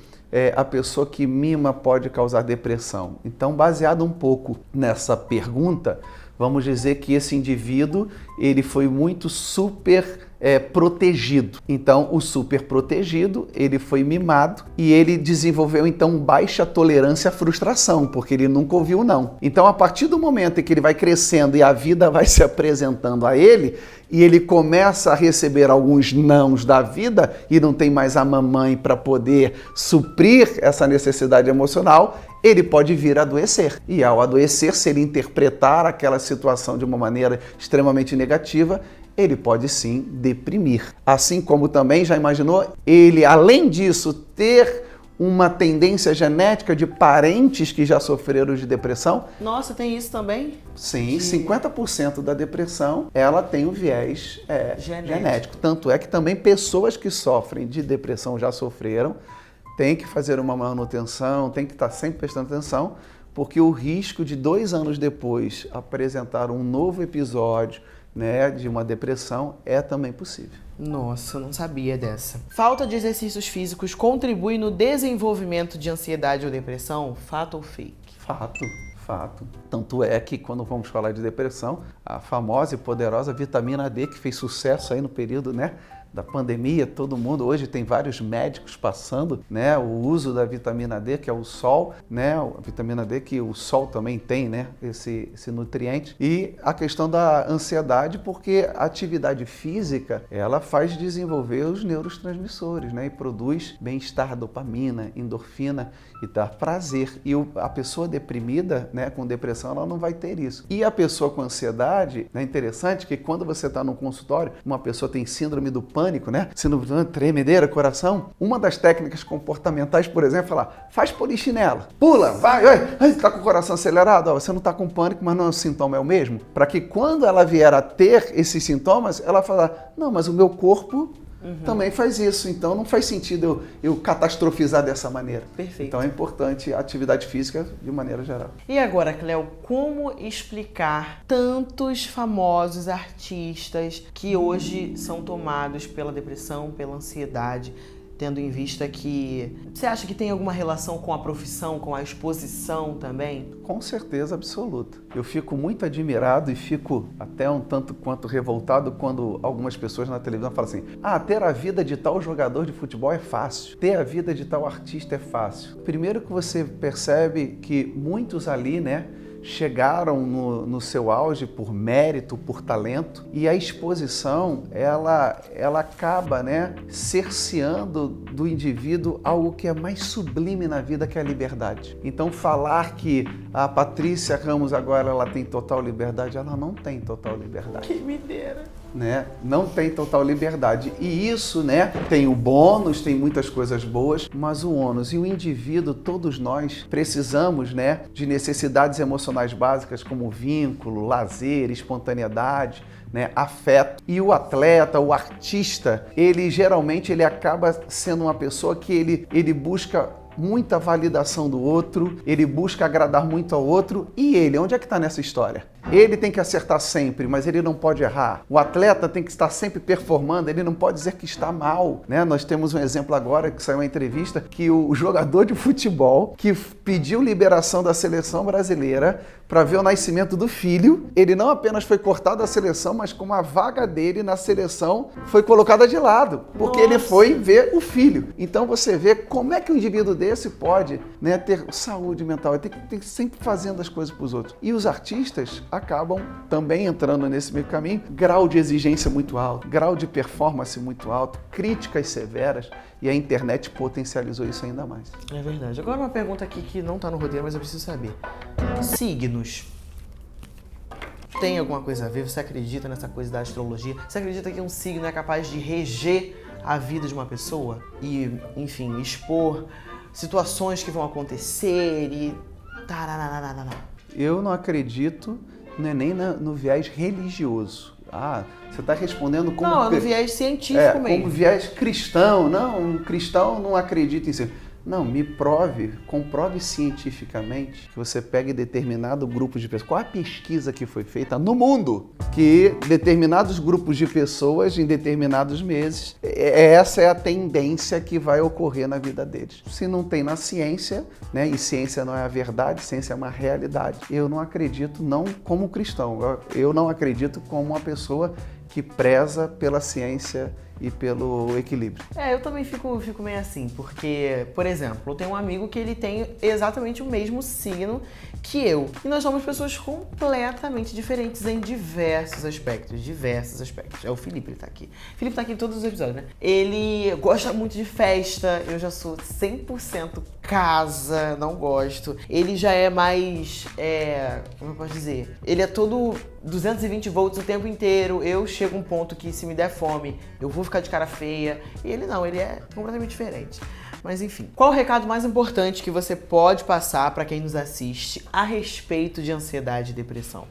a pessoa que mima pode causar depressão? Então, baseado um pouco nessa pergunta, vamos dizer que esse indivíduo ele foi muito super protegido. Então, o super protegido, ele foi mimado e ele desenvolveu, então, baixa tolerância à frustração, porque ele nunca ouviu não. Então, a partir do momento em que ele vai crescendo e a vida vai se apresentando a ele, e ele começa a receber alguns nãos da vida e não tem mais a mamãe para poder suprir essa necessidade emocional, ele pode vir a adoecer. E ao adoecer, se ele interpretar aquela situação de uma maneira extremamente negativa, ele pode sim deprimir. Assim como também, já imaginou, ele, além disso, ter uma tendência genética de parentes que já sofreram de depressão? Nossa, tem isso também? Sim, 50% da depressão, ela tem o viés genético. Tanto é que também pessoas que sofrem de depressão já sofreram, tem que fazer uma manutenção, tem que estar sempre prestando atenção, porque o risco de 2 anos depois apresentar um novo episódio, né, de uma depressão é também possível. Nossa, eu não sabia dessa. Falta de exercícios físicos contribui no desenvolvimento de ansiedade ou depressão? Fato ou fake? Fato. Tanto é que quando vamos falar de depressão, a famosa e poderosa vitamina D, que fez sucesso aí no período, né, da pandemia, todo mundo, hoje tem vários médicos passando, né, o uso da vitamina D, que é o sol, né, a vitamina D que o sol também tem, né, esse nutriente, e a questão da ansiedade, porque a atividade física, ela faz desenvolver os neurotransmissores, né, e produz bem-estar, dopamina, endorfina e dá prazer. E a pessoa deprimida, né, com depressão, ela não vai ter isso. E a pessoa com ansiedade, é interessante que quando você está no consultório, uma pessoa tem síndrome do pânico, né? Síndrome de tremedeira, coração. Uma das técnicas comportamentais, por exemplo, é falar, faz polichinela, pula, vai, tá com o coração acelerado, você não tá com pânico, mas não, o sintoma é o mesmo. Para que quando ela vier a ter esses sintomas, ela falar, não, mas o meu corpo também faz isso, então não faz sentido eu catastrofizar dessa maneira. Perfeito. Então é importante a atividade física de maneira geral. E agora, Cléo, como explicar tantos famosos artistas que hoje são tomados pela depressão, pela ansiedade, tendo em vista que... Você acha que tem alguma relação com a profissão, com a exposição também? Com certeza absoluta. Eu fico muito admirado e fico até um tanto quanto revoltado quando algumas pessoas na televisão falam assim, ter a vida de tal jogador de futebol é fácil, ter a vida de tal artista é fácil. Primeiro que você percebe que muitos ali, né, chegaram no seu auge por mérito, por talento, e a exposição, ela acaba, né, cerceando do indivíduo algo que é mais sublime na vida, que é a liberdade. Então, falar que a Patrícia Ramos agora ela tem total liberdade, ela não tem total liberdade. Que me dera. Né? Não tem total liberdade. E isso, né, tem o bônus, tem muitas coisas boas, mas o ônus e o indivíduo, todos nós precisamos, né, de necessidades emocionais básicas como vínculo, lazer, espontaneidade, né, afeto. E o atleta, o artista, ele geralmente ele acaba sendo uma pessoa que ele busca muita validação do outro, ele busca agradar muito ao outro. E ele, onde é que está nessa história? Ele tem que acertar sempre, mas ele não pode errar. O atleta tem que estar sempre performando, ele não pode dizer que está mal, né? Nós temos um exemplo agora, que saiu uma entrevista, que o jogador de futebol que pediu liberação da seleção brasileira para ver o nascimento do filho, ele não apenas foi cortado da seleção, mas como a vaga dele na seleção foi colocada de lado, porque ele foi ver o filho. Então você vê como é que um indivíduo desse pode, né, ter saúde mental, ele tem que sempre fazendo as coisas para os outros. E os artistas acabam também entrando nesse meio caminho, grau de exigência muito alto, grau de performance muito alto, críticas severas, e a internet potencializou isso ainda mais. É verdade. Agora uma pergunta aqui que não tá no roteiro, mas eu preciso saber. Signos. Tem alguma coisa a ver? Você acredita nessa coisa da astrologia? Você acredita que um signo é capaz de reger a vida de uma pessoa? E, enfim, expor situações que vão acontecer e... Eu não acredito, não é nem no viés religioso. Você está respondendo como... Não, no viés científico mesmo. Como viés cristão. Não, um cristão não acredita em si. Não, comprove cientificamente que você pegue determinado grupo de pessoas. Qual a pesquisa que foi feita no mundo? Que determinados grupos de pessoas em determinados meses, essa é a tendência que vai ocorrer na vida deles. Se não tem na ciência, né, e ciência não é a verdade, ciência é uma realidade, eu não acredito, não como cristão, eu não acredito como uma pessoa que preza pela ciência e pelo equilíbrio. Eu também fico meio assim, porque, por exemplo, eu tenho um amigo que ele tem exatamente o mesmo signo que eu. E nós somos pessoas completamente diferentes em diversos aspectos. É o Felipe, ele tá aqui. O Felipe tá aqui em todos os episódios, né? Ele gosta muito de festa, eu já sou 100% casa, não gosto. Ele já é mais, como eu posso dizer? Ele é todo 220 volts o tempo inteiro. Eu chego a um ponto que se me der fome, eu vou ficar de cara feia. E ele não, ele é completamente diferente. Mas enfim, qual o recado mais importante que você pode passar para quem nos assiste a respeito de ansiedade e depressão?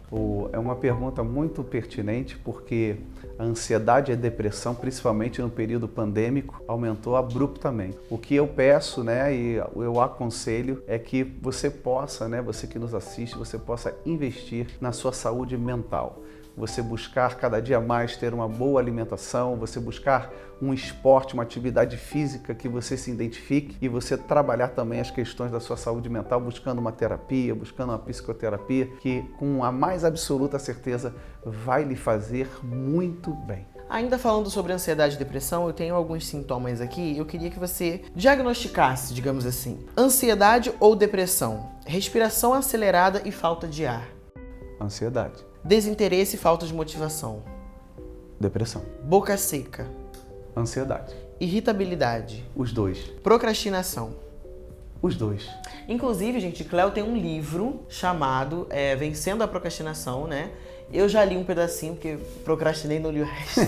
É uma pergunta muito pertinente, porque a ansiedade e a depressão, principalmente no período pandêmico, aumentou abruptamente. O que eu peço, né, e eu aconselho é que você possa, né, você que nos assiste, você possa investir na sua saúde mental. Você buscar cada dia mais ter uma boa alimentação, você buscar um esporte, uma atividade física que você se identifique e você trabalhar também as questões da sua saúde mental, buscando uma terapia, buscando uma psicoterapia, que com a mais absoluta certeza vai lhe fazer muito bem. Ainda falando sobre ansiedade e depressão, eu tenho alguns sintomas aqui. Eu queria que você diagnosticasse, digamos assim. Ansiedade ou depressão? Respiração acelerada e falta de ar. Ansiedade. Desinteresse e falta de motivação. Depressão. Boca seca. Ansiedade. Irritabilidade. Os dois. Procrastinação. Os dois. Inclusive, gente, Cléo tem um livro chamado Vencendo a Procrastinação, né? Eu já li um pedacinho, porque procrastinei e não li o resto.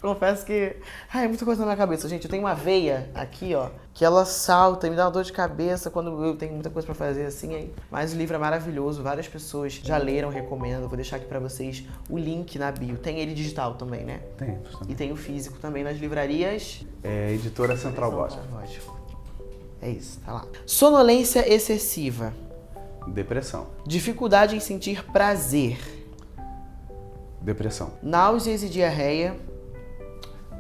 Confesso que... é muita coisa na minha cabeça. Gente, eu tenho uma veia aqui, ó, que ela salta e me dá uma dor de cabeça quando eu tenho muita coisa pra fazer assim. Aí. Mas o livro é maravilhoso, várias pessoas já leram, recomendo. Vou deixar aqui pra vocês o link na bio. Tem ele digital também, né? Tem. E tem o físico também nas livrarias. Editora Central Gospel. É isso, tá lá. Sonolência excessiva. Depressão. Dificuldade em sentir prazer. Depressão. Náuseas e diarreia.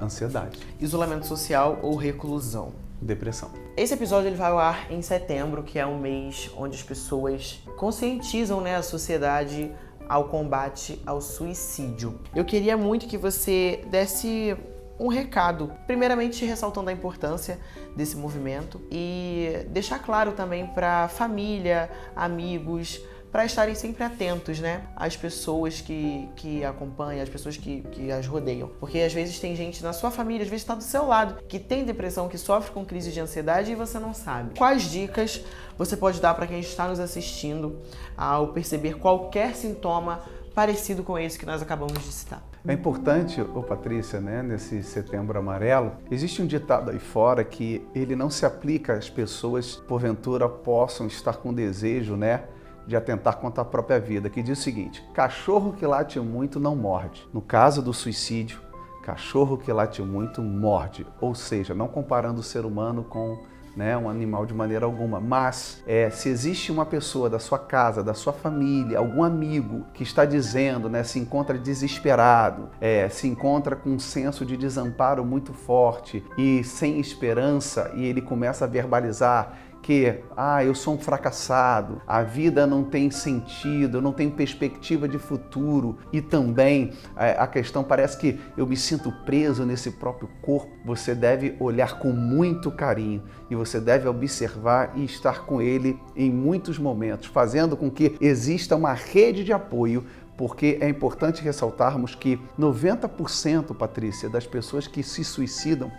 Ansiedade. Isolamento social ou reclusão. Depressão. Esse episódio ele vai ao ar em setembro, que é um mês onde as pessoas conscientizam, né, a sociedade ao combate ao suicídio. Eu queria muito que você desse um recado, primeiramente ressaltando a importância desse movimento e deixar claro também para família, amigos, para estarem sempre atentos, né, às pessoas que acompanham, às pessoas que as rodeiam. Porque às vezes tem gente na sua família, às vezes está do seu lado, que tem depressão, que sofre com crise de ansiedade e você não sabe. Quais dicas você pode dar para quem está nos assistindo ao perceber qualquer sintoma parecido com esse que nós acabamos de citar? É importante, Patrícia, né, nesse Setembro Amarelo, existe um ditado aí fora que ele não se aplica às pessoas, porventura, possam estar com desejo, né, de atentar contra a própria vida, que diz o seguinte: cachorro que late muito não morde. No caso do suicídio, cachorro que late muito morde, ou seja, não comparando o ser humano com, né, um animal de maneira alguma, mas se existe uma pessoa da sua casa, da sua família, algum amigo que está dizendo, né, se encontra desesperado, se encontra com um senso de desamparo muito forte e sem esperança, e ele começa a verbalizar que, eu sou um fracassado, a vida não tem sentido, eu não tenho perspectiva de futuro, e também a questão parece que eu me sinto preso nesse próprio corpo, você deve olhar com muito carinho e você deve observar e estar com ele em muitos momentos, fazendo com que exista uma rede de apoio, porque é importante ressaltarmos que 90%, Patrícia, das pessoas que se suicidam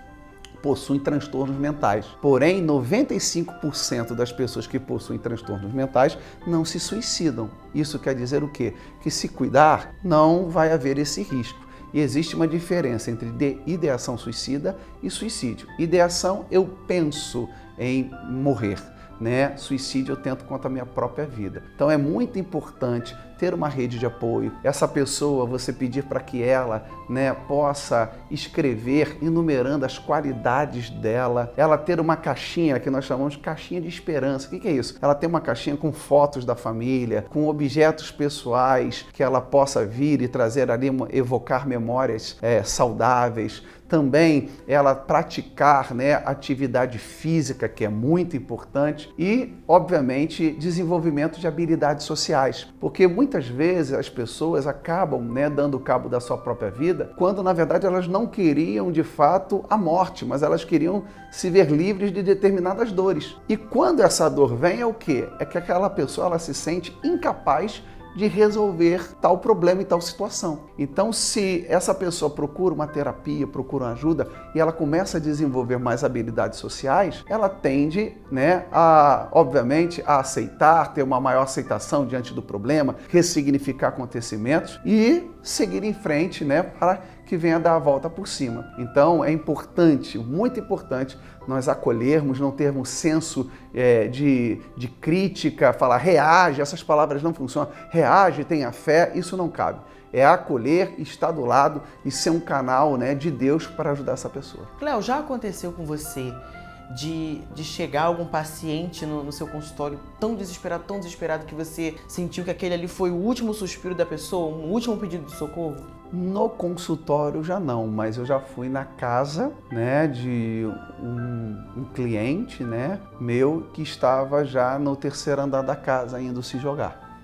possuem transtornos mentais. Porém, 95% das pessoas que possuem transtornos mentais não se suicidam. Isso quer dizer o quê? Que se cuidar, não vai haver esse risco. E existe uma diferença entre ideação suicida e suicídio. Ideação, eu penso em morrer, né? Suicídio, eu tento contra a minha própria vida. Então é muito importante ter uma rede de apoio. Essa pessoa, você pedir para que ela, né, possa escrever enumerando as qualidades dela, ela ter uma caixinha que nós chamamos de caixinha de esperança. O que é isso? Ela tem uma caixinha com fotos da família, com objetos pessoais que ela possa vir e trazer ali, evocar memórias saudáveis. Também ela praticar, né, atividade física, que é muito importante, e, obviamente, desenvolvimento de habilidades sociais, porque muitas vezes as pessoas acabam, né, dando cabo da sua própria vida, quando na verdade elas não queriam de fato a morte, mas elas queriam se ver livres de determinadas dores. E quando essa dor vem, é o quê? É que aquela pessoa ela se sente incapaz de resolver tal problema e tal situação. Então, se essa pessoa procura uma terapia, procura uma ajuda e ela começa a desenvolver mais habilidades sociais, ela tende, né, obviamente, a aceitar, ter uma maior aceitação diante do problema, ressignificar acontecimentos e seguir em frente, né, para que venha dar a volta por cima. Então, é importante, muito importante, nós acolhermos, não termos senso de crítica, falar reage, essas palavras não funcionam, reage, tenha fé, isso não cabe. É acolher, estar do lado e ser um canal, né, de Deus para ajudar essa pessoa. Cléo, já aconteceu com você de chegar algum paciente no seu consultório tão desesperado que você sentiu que aquele ali foi o último suspiro da pessoa, um último pedido de socorro? No consultório já não, mas eu já fui na casa, né, de um cliente, né, meu que estava já no terceiro andar da casa indo se jogar.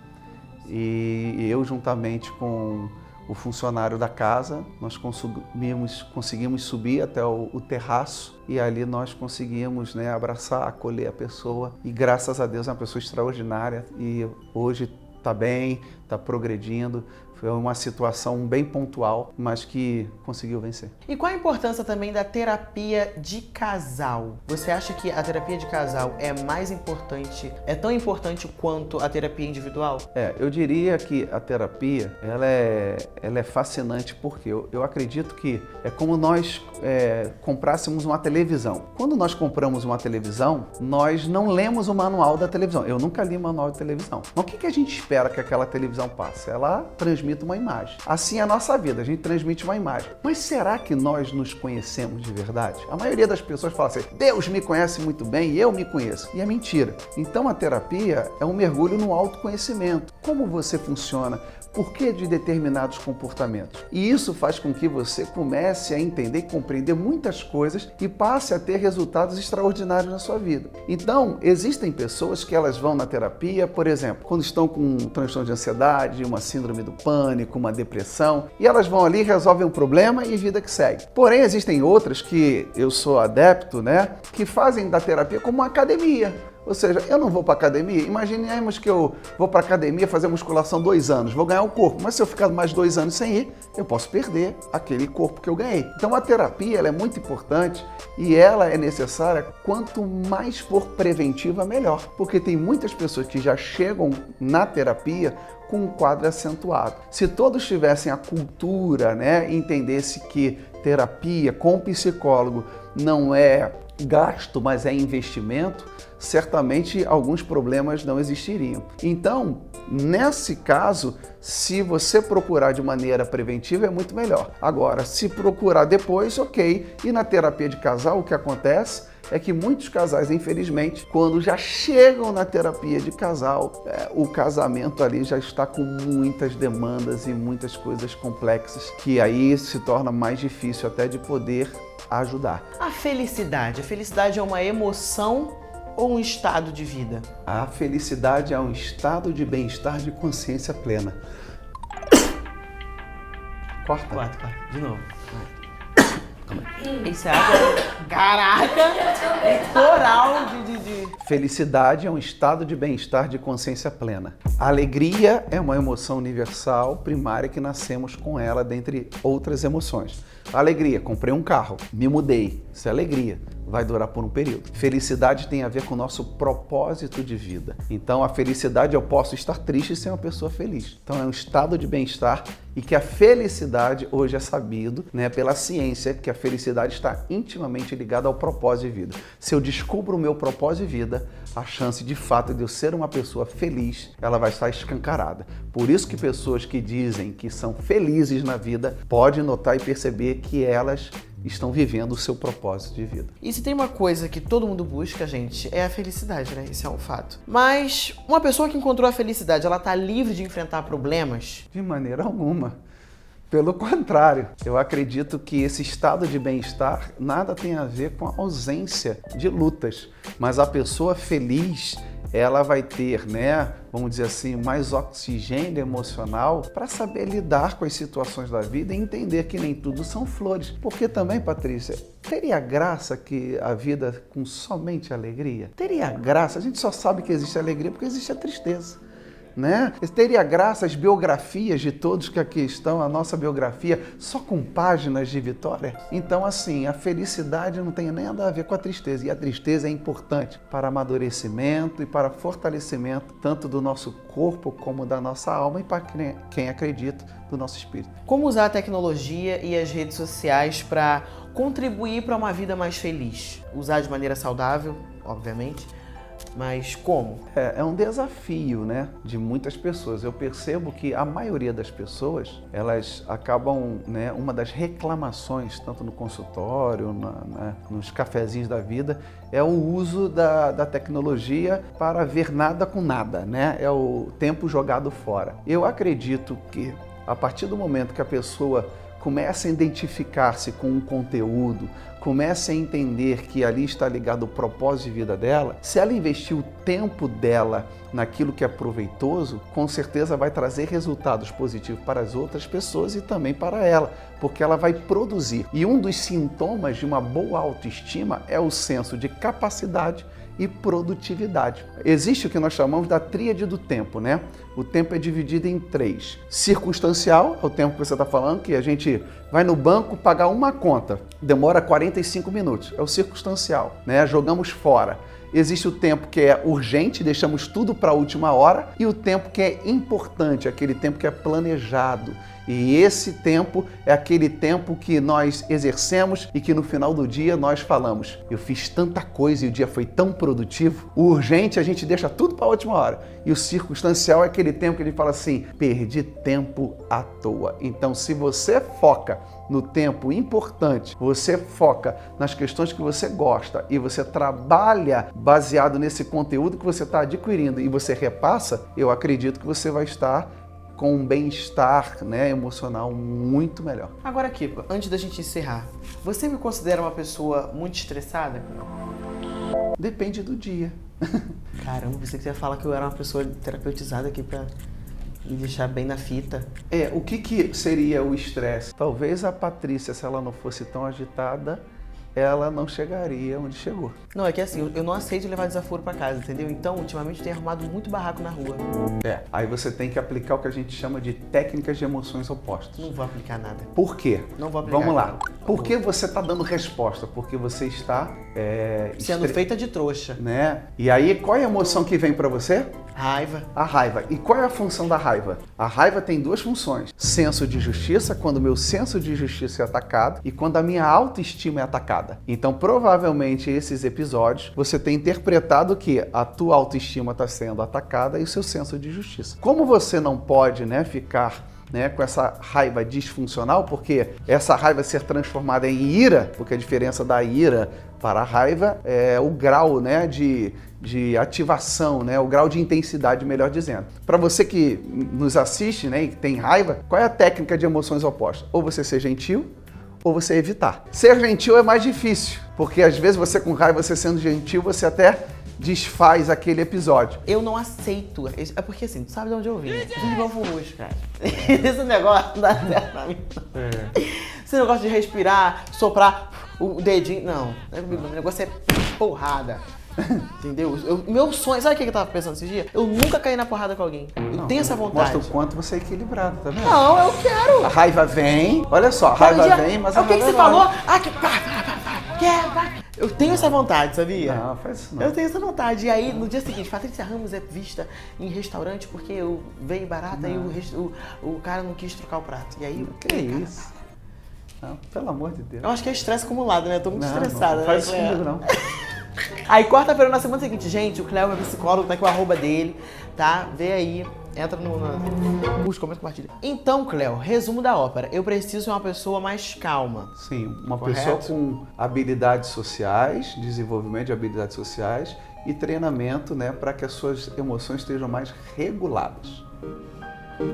E eu, juntamente com o funcionário da casa, nós conseguimos subir até o terraço e ali nós conseguimos, né, abraçar, acolher a pessoa e graças a Deus é uma pessoa extraordinária e hoje está bem, está progredindo. Foi uma situação bem pontual, mas que conseguiu vencer. E qual a importância também da terapia de casal? Você acha que a terapia de casal é mais importante, é tão importante quanto a terapia individual? Eu diria que a terapia, ela é fascinante porque eu acredito que é como nós comprássemos uma televisão. Quando nós compramos uma televisão, nós não lemos o manual da televisão. Eu nunca li o manual de televisão. Mas o que a gente espera que aquela televisão passe? Ela transmite uma imagem. Assim é a nossa vida, a gente transmite uma imagem. Mas será que nós nos conhecemos de verdade? A maioria das pessoas fala assim, Deus me conhece muito bem e eu me conheço. E é mentira. Então a terapia é um mergulho no autoconhecimento. Como você funciona? Por que de determinados comportamentos? E isso faz com que você comece a entender e compreender muitas coisas e passe a ter resultados extraordinários na sua vida. Então, existem pessoas que elas vão na terapia, por exemplo, quando estão com um transtorno de ansiedade, uma síndrome do pânico, uma depressão, e elas vão ali, resolvem um problema e vida que segue. Porém, existem outras que eu sou adepto, né, que fazem da terapia como uma academia. Ou seja, eu não vou para academia, imaginemos que eu vou para academia fazer musculação 2 anos, vou ganhar um corpo, mas se eu ficar mais 2 anos sem ir, eu posso perder aquele corpo que eu ganhei. Então a terapia ela é muito importante e ela é necessária quanto mais for preventiva, melhor. Porque tem muitas pessoas que já chegam na terapia com um quadro acentuado. Se todos tivessem a cultura, né, entendesse que terapia com psicólogo não é gasto, mas é investimento, certamente alguns problemas não existiriam. Então, nesse caso, se você procurar de maneira preventiva, é muito melhor. Agora, se procurar depois, ok. E na terapia de casal, o que acontece é que muitos casais, infelizmente, quando já chegam na terapia de casal, o casamento ali já está com muitas demandas e muitas coisas complexas, que aí se torna mais difícil até de poder ajudar. A felicidade é uma emoção ou um estado de vida? A felicidade é um estado de bem-estar de consciência plena. Corta. De novo. Isso é água. Caraca! É coral de... Felicidade é um estado de bem-estar de consciência plena. A alegria é uma emoção universal, primária, que nascemos com ela, dentre outras emoções. A alegria, comprei um carro, me mudei, isso é alegria, vai durar por um período. Felicidade tem a ver com o nosso propósito de vida. Então a felicidade, eu posso estar triste e ser uma pessoa feliz. Então é um estado de bem-estar e que a felicidade, hoje é sabido, né, pela ciência, que a felicidade está intimamente ligada ao propósito de vida. Se eu descubro o meu propósito de vida, a chance de fato de eu ser uma pessoa feliz, ela vai estar escancarada. Por isso que pessoas que dizem que são felizes na vida, podem notar e perceber que elas estão vivendo o seu propósito de vida. E se tem uma coisa que todo mundo busca, gente, é a felicidade, né? Isso é um fato. Mas uma pessoa que encontrou a felicidade, ela tá livre de enfrentar problemas? De maneira alguma. Pelo contrário, eu acredito que esse estado de bem-estar nada tem a ver com a ausência de lutas, mas a pessoa feliz, ela vai ter, né, vamos dizer assim, mais oxigênio emocional para saber lidar com as situações da vida e entender que nem tudo são flores. Porque também, Patrícia, teria graça que a vida com somente alegria? Teria graça? A gente só sabe que existe alegria porque existe a tristeza, né? Teria graça as biografias de todos que aqui estão, a nossa biografia, só com páginas de vitória? Então, assim, a felicidade não tem nada a ver com a tristeza. E a tristeza é importante para amadurecimento e para fortalecimento tanto do nosso corpo como da nossa alma e para quem acredita, do nosso espírito. Como usar a tecnologia e as redes sociais para contribuir para uma vida mais feliz? Usar de maneira saudável, obviamente. Mas como? É um desafio, né, de muitas pessoas. Eu percebo que a maioria das pessoas, elas acabam, né, uma das reclamações, tanto no consultório, nos cafezinhos da vida, é o uso da tecnologia para ver nada com nada, né? É o tempo jogado fora. Eu acredito que, a partir do momento que a pessoa começa a identificar-se com um conteúdo, comece a entender que ali está ligado o propósito de vida dela, se ela investir o tempo dela naquilo que é proveitoso, com certeza vai trazer resultados positivos para as outras pessoas e também para ela, porque ela vai produzir. E um dos sintomas de uma boa autoestima é o senso de capacidade e produtividade. Existe o que nós chamamos da tríade do tempo, né? O tempo é dividido em 3. Circunstancial, é o tempo que você está falando, que a gente vai no banco pagar uma conta, demora 45 minutos, é o circunstancial, né? Jogamos fora. Existe o tempo que é urgente, deixamos tudo para a última hora, e o tempo que é importante, aquele tempo que é planejado. E esse tempo é aquele tempo que nós exercemos e que no final do dia nós falamos: eu fiz tanta coisa e o dia foi tão produtivo. O urgente a gente deixa tudo para a última hora. E o circunstancial é aquele tempo que a gente fala assim: perdi tempo à toa. Então, se você foca no tempo importante, você foca nas questões que você gosta e você trabalha baseado nesse conteúdo que você está adquirindo e você repassa, eu acredito que você vai estar com um bem-estar, né, emocional muito melhor. Agora, Kipa, antes da gente encerrar, você me considera uma pessoa muito estressada? Depende do dia. Caramba, pensei que você ia falar que eu era uma pessoa terapeutizada aqui pra me deixar bem na fita. O que seria o estresse? Talvez a Patrícia, se ela não fosse tão agitada, ela não chegaria onde chegou. Não, é que assim, eu não aceito levar desaforo pra casa, entendeu? Então, ultimamente, eu tenho arrumado muito barraco na rua. Aí você tem que aplicar o que a gente chama de técnicas de emoções opostas. Não vou aplicar nada. Por quê? Não vou aplicar. Vamos lá. Cara. Por que você está dando resposta? Porque você está... sendo feita de trouxa. Né? E aí, qual é a emoção que vem para você? Raiva. A raiva. E qual é a função da raiva? A raiva tem duas funções. Senso de justiça, quando o meu senso de justiça é atacado, e quando a minha autoestima é atacada. Então, provavelmente, esses episódios, você tem interpretado que a tua autoestima está sendo atacada e o seu senso de justiça. Como você não pode, ficar com essa raiva disfuncional, porque essa raiva ser transformada em ira, porque a diferença da ira para a raiva é o grau de ativação, o grau de intensidade, melhor dizendo. Para você que nos assiste e que tem raiva, qual é a técnica de emoções opostas? Ou você ser gentil, ou você evitar. Ser gentil é mais difícil, porque às vezes você com raiva, você sendo gentil, você até desfaz aquele episódio. Eu não aceito. É porque assim, tu sabe de onde eu vim. Eu vim de Belfort Roxo, cara. Esse negócio não dá certo pra mim. Esse negócio de respirar, soprar o dedinho. Não, o negócio é porrada. Entendeu? Meu sonho, sabe o que eu tava pensando esses dias? Eu nunca caí na porrada com alguém. Eu tenho essa vontade. Mostra o quanto você é equilibrado, tá vendo? Não, eu quero. A raiva vem, olha só, a raiva vem, mas a raiva vai. O que você falou? Eu tenho essa vontade, sabia? Não, faz isso não. Eu tenho essa vontade. E aí, no dia seguinte, Patrícia Ramos é vista em restaurante porque eu veio barata e o cara não quis trocar o prato. E aí, que isso? Não, pelo amor de Deus. Eu acho que é estresse acumulado, né? Eu tô muito estressada. Não faz isso comigo, não. Aí, quarta-feira, na semana seguinte, gente, o Cléo é psicólogo, tá aqui o arroba dele, tá? Vê aí, entra busca, comenta, compartilha. Então, Cléo, resumo da ópera. Eu preciso ser uma pessoa mais calma. Sim, uma Correto? Pessoa com habilidades sociais, desenvolvimento de habilidades sociais e treinamento, para que as suas emoções estejam mais reguladas.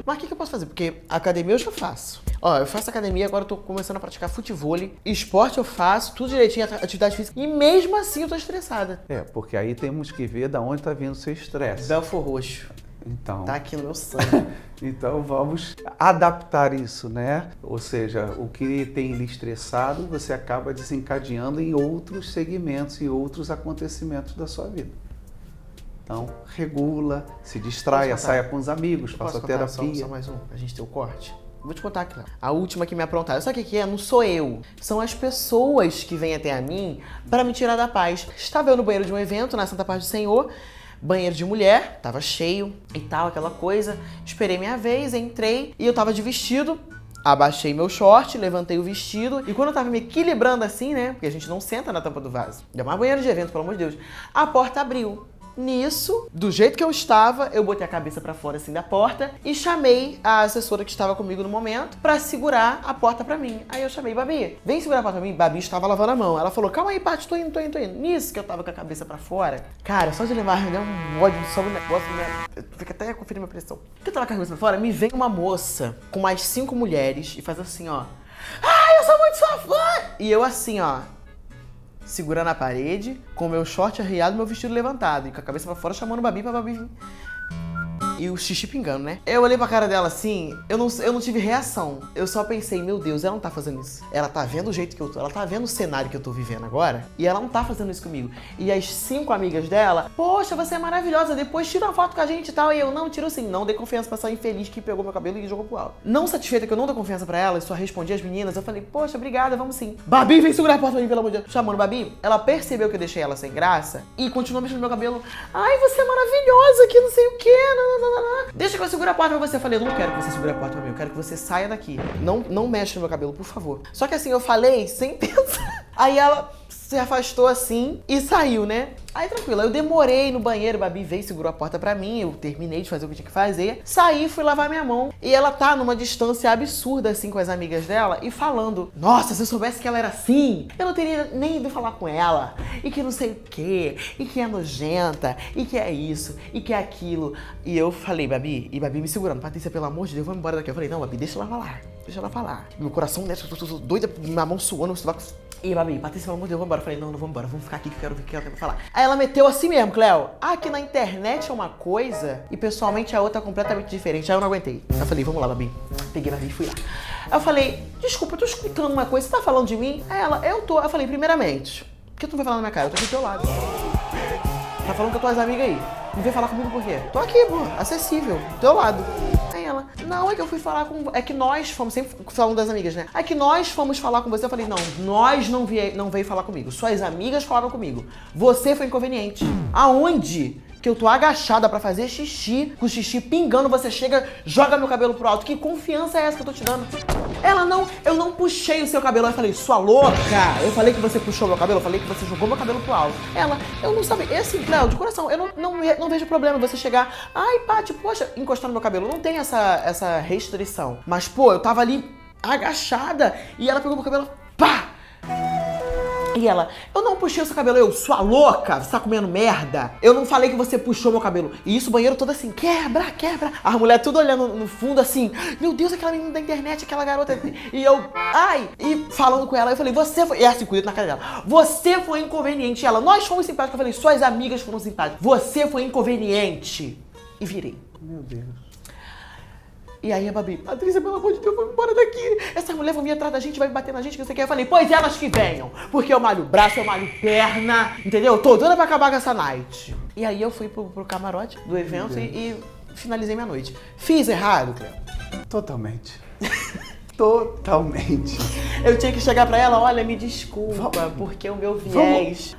Mas o que eu posso fazer? Porque academia eu já faço. Eu faço academia, agora eu tô começando a praticar futevôlei. Esporte eu faço, tudo direitinho, atividade física. E mesmo assim eu tô estressada. Porque aí temos que ver de onde tá vindo o seu estresse. Belfort Roxo. Então, tá aqui no meu sangue. Então vamos adaptar isso, Ou seja, o que tem lhe estressado, você acaba desencadeando em outros segmentos e outros acontecimentos da sua vida. Então, regula, se distraia, saia com os amigos, faça terapia. Só mais um, pra gente ter o corte. Vou te contar aqui, a última que me aprontaram. Sabe o que é? Não sou eu. São as pessoas que vêm até a mim para me tirar da paz. Estava eu no banheiro de um evento, na Santa Paz do Senhor, banheiro de mulher, tava cheio e tal, aquela coisa. Esperei minha vez, entrei e eu tava de vestido. Abaixei meu short, levantei o vestido e quando eu tava me equilibrando assim, Porque a gente não senta na tampa do vaso. Ainda mais banheiro de evento, pelo amor de Deus. A porta abriu. Nisso, do jeito que eu estava, eu botei a cabeça pra fora assim da porta e chamei a assessora que estava comigo no momento pra segurar a porta pra mim. Aí eu chamei, Babi, vem segurar a porta pra mim. Babi estava lavando a mão. Ela falou, calma aí, Paty, tô indo. Nisso que eu tava com a cabeça pra fora, cara, só de lembrar, me deu um ódio sobre o negócio, fica até conferindo minha pressão. Que eu tava com a cabeça pra fora, me vem uma moça com mais 5 mulheres e faz assim, ó. Eu sou muito sua fã! E eu assim, ó, segurando a parede, com o meu short arriado e meu vestido levantado. E com a cabeça pra fora, chamando o Babi pra Babi vir. E o xixi pingando, Eu olhei pra cara dela assim, eu não tive reação. Eu só pensei, meu Deus, ela não tá fazendo isso. Ela tá vendo o jeito que eu tô, ela tá vendo o cenário que eu tô vivendo agora. E ela não tá fazendo isso comigo. E as 5 amigas dela, poxa, você é maravilhosa, depois tira uma foto com a gente e tal. E eu, não, tiro sim, não dei confiança pra essa infeliz que pegou meu cabelo e jogou pro alto. Não satisfeita que eu não dei confiança pra ela, eu só respondi às meninas, eu falei, poxa, obrigada, vamos sim. Babi, vem segurar a porta pra mim, pelo amor de Deus. Chamando Babi, ela percebeu que eu deixei ela sem graça e continuou mexendo no meu cabelo. Ai, você é maravilhosa, que não sei o quê, deixa que eu seguro a porta pra você. Eu falei, eu não quero que você segure a porta pra mim, eu quero que você saia daqui. Não mexe no meu cabelo, por favor. Só que assim, eu falei sem pensar. Aí ela se afastou assim e saiu, Aí tranquilo, eu demorei no banheiro, Babi veio, segurou a porta pra mim, eu terminei de fazer o que tinha que fazer, saí, fui lavar minha mão. E ela tá numa distância absurda assim com as amigas dela e falando, nossa, se eu soubesse que ela era assim, eu não teria nem ido falar com ela, e que não sei o quê, e que é nojenta, e que é isso, e que é aquilo. E eu falei, Babi, e Babi me segurando, Patrícia, pelo amor de Deus, vamos embora daqui. Eu falei, não, Babi, deixa ela falar. Meu coração, tô doida, minha mão suando, e Babi, Patrícia, pelo amor de Deus, vamos embora. Eu falei, não vamos embora, vamos ficar aqui que eu quero ver o que ela tem pra falar. Aí ela meteu assim mesmo, Cléo, aqui na internet é uma coisa e pessoalmente a outra é completamente diferente. Aí eu não aguentei. Eu falei, vamos lá, Babi. Peguei Babi e fui lá. Aí eu falei, desculpa, eu tô escutando uma coisa, você tá falando de mim? Aí ela, eu tô. Eu falei, primeiramente, por que tu não vai falar na minha cara? Eu tô aqui do teu lado. Tá falando com as tuas amigas aí. Não veio falar comigo por quê? Tô aqui, pô, acessível, do teu lado. Aí ela, não, é que eu fui falar com... É que nós fomos, sempre falando das amigas, né? É que nós fomos falar com você. Eu falei, não, nós não veio falar comigo. Suas amigas falaram comigo. Você foi inconveniente. Aonde que eu tô agachada pra fazer xixi, com o xixi pingando, você chega, joga meu cabelo pro alto. Que confiança é essa que eu tô te dando? Ela, não, eu não puxei o seu cabelo. Eu falei, sua louca, eu falei que você puxou meu cabelo, eu falei que você jogou meu cabelo pro alto. Ela, eu não sabia, e assim, Cléo, de coração, eu não vejo problema você chegar, ai, Paty, poxa, encostando no meu cabelo, não tem essa restrição. Mas, pô, eu tava ali agachada e ela pegou meu cabelo, pá! E ela, eu não puxei o seu cabelo. Eu, sua louca, você tá comendo merda? Eu não falei que você puxou meu cabelo. E isso, o banheiro todo assim, quebra, quebra. A mulher tudo olhando no fundo assim, meu Deus, aquela menina da internet, aquela garota. E eu, ai, e falando com ela, eu falei, você foi, e assim, cuidado na cara dela, você foi inconveniente. E ela, nós fomos simpáticos. Eu falei, suas amigas foram simpáticas. Você foi inconveniente. E virei. Meu Deus. E aí a Babi, Patrícia, pelo amor de Deus, vamos embora daqui. Essas mulheres vão vir atrás da gente, vai bater na gente, que não sei o que. Eu falei, pois elas que venham. Porque eu malho braço, eu malho perna, entendeu? Tô doida pra acabar com essa night. E aí eu fui pro camarote do evento e finalizei minha noite. Fiz errado, Cléo? Totalmente. Totalmente. Eu tinha que chegar pra ela, olha, me desculpa, porque o meu viés,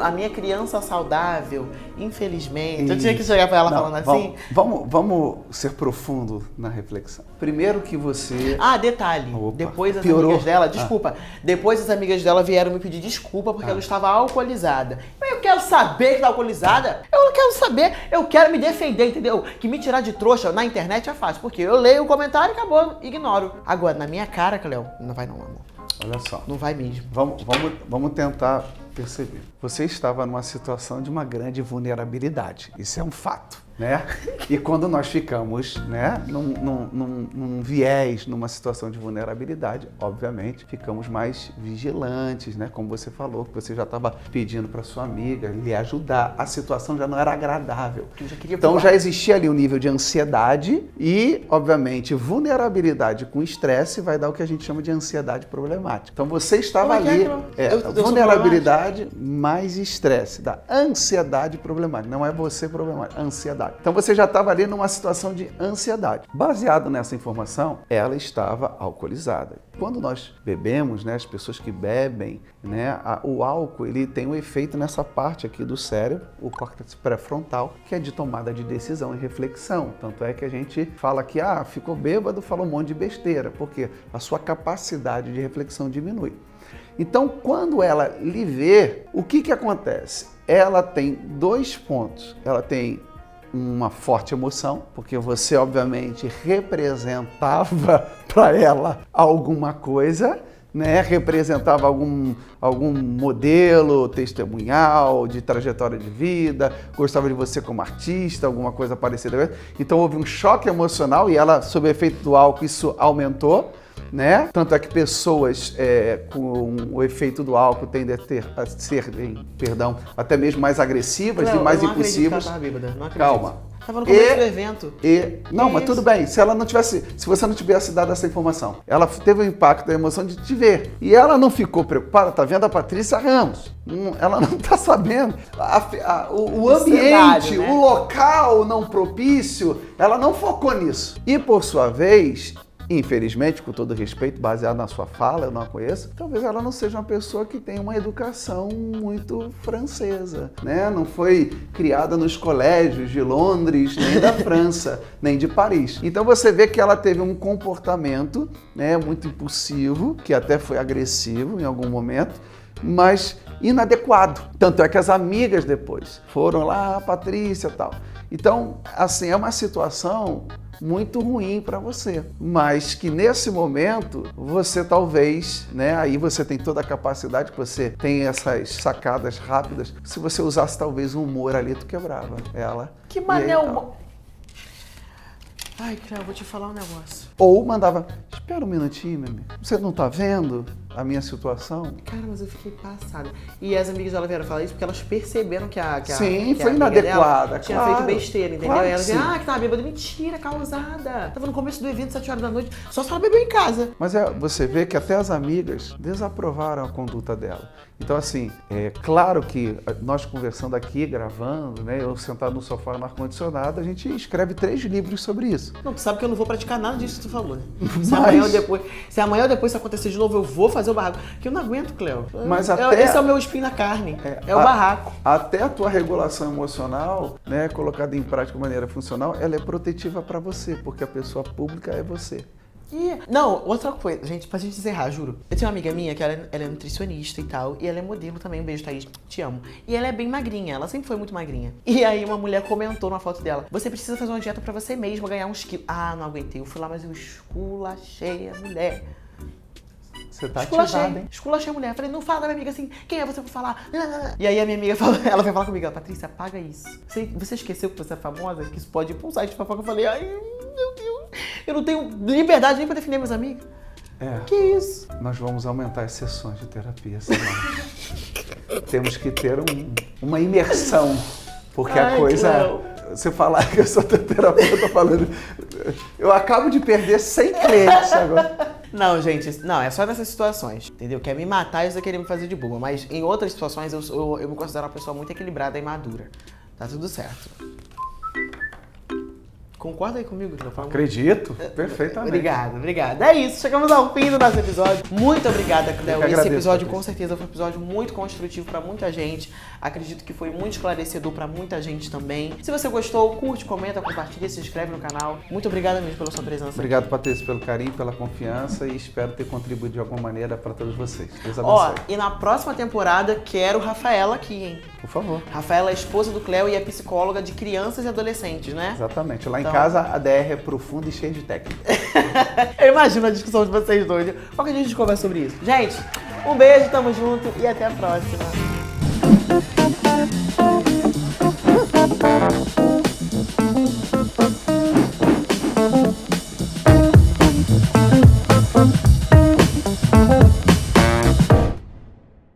a minha criança saudável, infelizmente. Eu tinha que chegar pra ela falando assim. Vamos ser profundo na reflexão. Primeiro que você... Ah, detalhe. Opa, depois as piorou. amigas dela, desculpa, depois as amigas dela vieram me pedir desculpa porque ela estava alcoolizada. Eu quero saber que tá alcoolizada. Eu não quero saber, eu quero me defender, entendeu? Que me tirar de trouxa na internet é fácil, porque eu leio o comentário e acabou, ignoro. Agora, na minha cara, Cléo, não vai não, amor. Olha só. Não vai mesmo. Vamos tentar perceber. Você estava numa situação de uma grande vulnerabilidade. Isso é um fato, né? E quando nós ficamos, né, num viés, numa situação de vulnerabilidade, obviamente, ficamos mais vigilantes, né? Como você falou, que você já estava pedindo para sua amiga lhe ajudar. A situação já não era agradável. Então já existia ali um nível de ansiedade e, obviamente, vulnerabilidade com estresse vai dar o que a gente chama de ansiedade problemática. Então você estava ali, vulnerabilidade mais estresse, da ansiedade problemática. Não é você problemática, ansiedade. Então você já estava ali numa situação de ansiedade. Baseado nessa informação, ela estava alcoolizada. Quando nós bebemos, né, as pessoas que bebem, né, o álcool, ele tem um efeito nessa parte aqui do cérebro, o córtex pré-frontal, que é de tomada de decisão e reflexão. Tanto é que a gente fala que, ficou bêbado, falou um monte de besteira, porque a sua capacidade de reflexão diminui. Então, quando ela lhe vê, o que acontece? Ela tem dois pontos. Ela tem uma forte emoção, porque você, obviamente, representava para ela alguma coisa, né? Representava algum modelo testemunhal de trajetória de vida, gostava de você como artista, alguma coisa parecida. Então, houve um choque emocional e ela, sob o efeito do álcool, isso aumentou. Né? Tanto é que pessoas com o efeito do álcool tendem a ser, até mesmo mais agressivas e mais impulsivas. Calma. Tava no começo do evento. Não, mas tudo bem. Se você não tivesse dado essa informação, ela teve o impacto da emoção de te ver. E ela não ficou preocupada, tá vendo a Patrícia Ramos? Ela não tá sabendo. O ambiente, né? O local não propício, ela não focou nisso. E por sua vez, infelizmente, com todo respeito, baseado na sua fala, eu não a conheço, talvez ela não seja uma pessoa que tenha uma educação muito francesa, né? Não foi criada nos colégios de Londres, nem da França, nem de Paris. Então você vê que ela teve um comportamento, né, muito impulsivo, que até foi agressivo em algum momento, mas inadequado. Tanto é que as amigas depois foram lá, Patrícia e tal. Então, assim, é uma situação muito ruim para você, mas que nesse momento você talvez, né, aí você tem toda a capacidade, que você tem essas sacadas rápidas, se você usasse talvez um humor ali, tu quebrava ela. Que mané humor? Ai, Cléo, vou te falar um negócio. Ou mandava, espera um minutinho, meu amigo, você não tá vendo? a minha situação. Cara, mas eu fiquei passada. E as amigas dela vieram falar isso porque elas perceberam que a Sim, que foi a amiga inadequada, dela tinha claro. feito besteira, entendeu? Claro E ela que dizia, sim. que tava bêbada. Mentira, causada. Tava no começo do evento, 7 horas da noite. Só se ela bebeu em casa. Mas você vê que até as amigas desaprovaram a conduta dela. Então, assim, é claro que nós conversando aqui, gravando, né, eu sentado no sofá no ar-condicionado, a gente escreve 3 livros sobre isso. Não, tu sabe que eu não vou praticar nada disso que tu falou, né? Mas- Se amanhã ou depois isso acontecer de novo, eu vou fazer o barraco. Que eu não aguento, Cleo. Mas até- Esse é o meu espinho na carne. É o barraco. Até a tua regulação emocional, né, colocada em prática de maneira funcional, ela é protetiva para você, porque a pessoa pública é você. Não, outra coisa, gente, pra gente encerrar, juro. Eu tenho uma amiga minha que ela é nutricionista e tal, e ela é modelo também, um beijo, Thaís, te amo. E ela é bem magrinha, ela sempre foi muito magrinha. E aí uma mulher comentou numa foto dela, você precisa fazer uma dieta pra você mesma ganhar uns quilos. Ah, não aguentei, eu fui lá, mas eu esculachei a mulher. Você tá ativada, hein? Esculachei a mulher. Falei, não fala da minha amiga assim, quem é você pra falar? E aí a minha amiga falou, ela vai falar comigo, ela, Patrícia, apaga isso. Você esqueceu que você é famosa? Que isso pode ir pra um site de fofoca? Eu falei, ai, meu Deus, eu não tenho liberdade nem pra defender meus amigos. Que isso? Nós vamos aumentar as sessões de terapia, senão temos que ter uma imersão, porque a coisa... Cleo. Você falar que eu sou teu terapeuta, eu tô falando... Eu acabo de perder 100 clientes agora. Não, gente, não, é só nessas situações, entendeu? Quer me matar e você querer me fazer de boba. Mas em outras situações eu me considero uma pessoa muito equilibrada e madura. Tá tudo certo. Concorda aí comigo, que eu falo? Acredito, perfeitamente. Obrigado. É isso, chegamos ao fim do nosso episódio. Muito obrigada, Cleo. Esse agradeço, episódio Patrícia. com certeza foi um episódio muito construtivo pra muita gente. Acredito que foi muito esclarecedor pra muita gente também. Se você gostou, curte, comenta, compartilha, se inscreve no canal. Muito obrigada mesmo pela sua presença. Obrigado, Patrícia, pelo carinho, pela confiança e espero ter contribuído de alguma maneira para todos vocês. Deus Ó, abençoe. e na próxima temporada quero Rafaela aqui, hein? Por favor. Rafaela é esposa do Cleo e é psicóloga de crianças e adolescentes, né? Exatamente. Lá em Então- casa a DR é profunda e cheia de técnica. Eu imagino a discussão de vocês dois. Qualquer dia a gente conversa sobre isso. Gente, um beijo, tamo junto e até a próxima.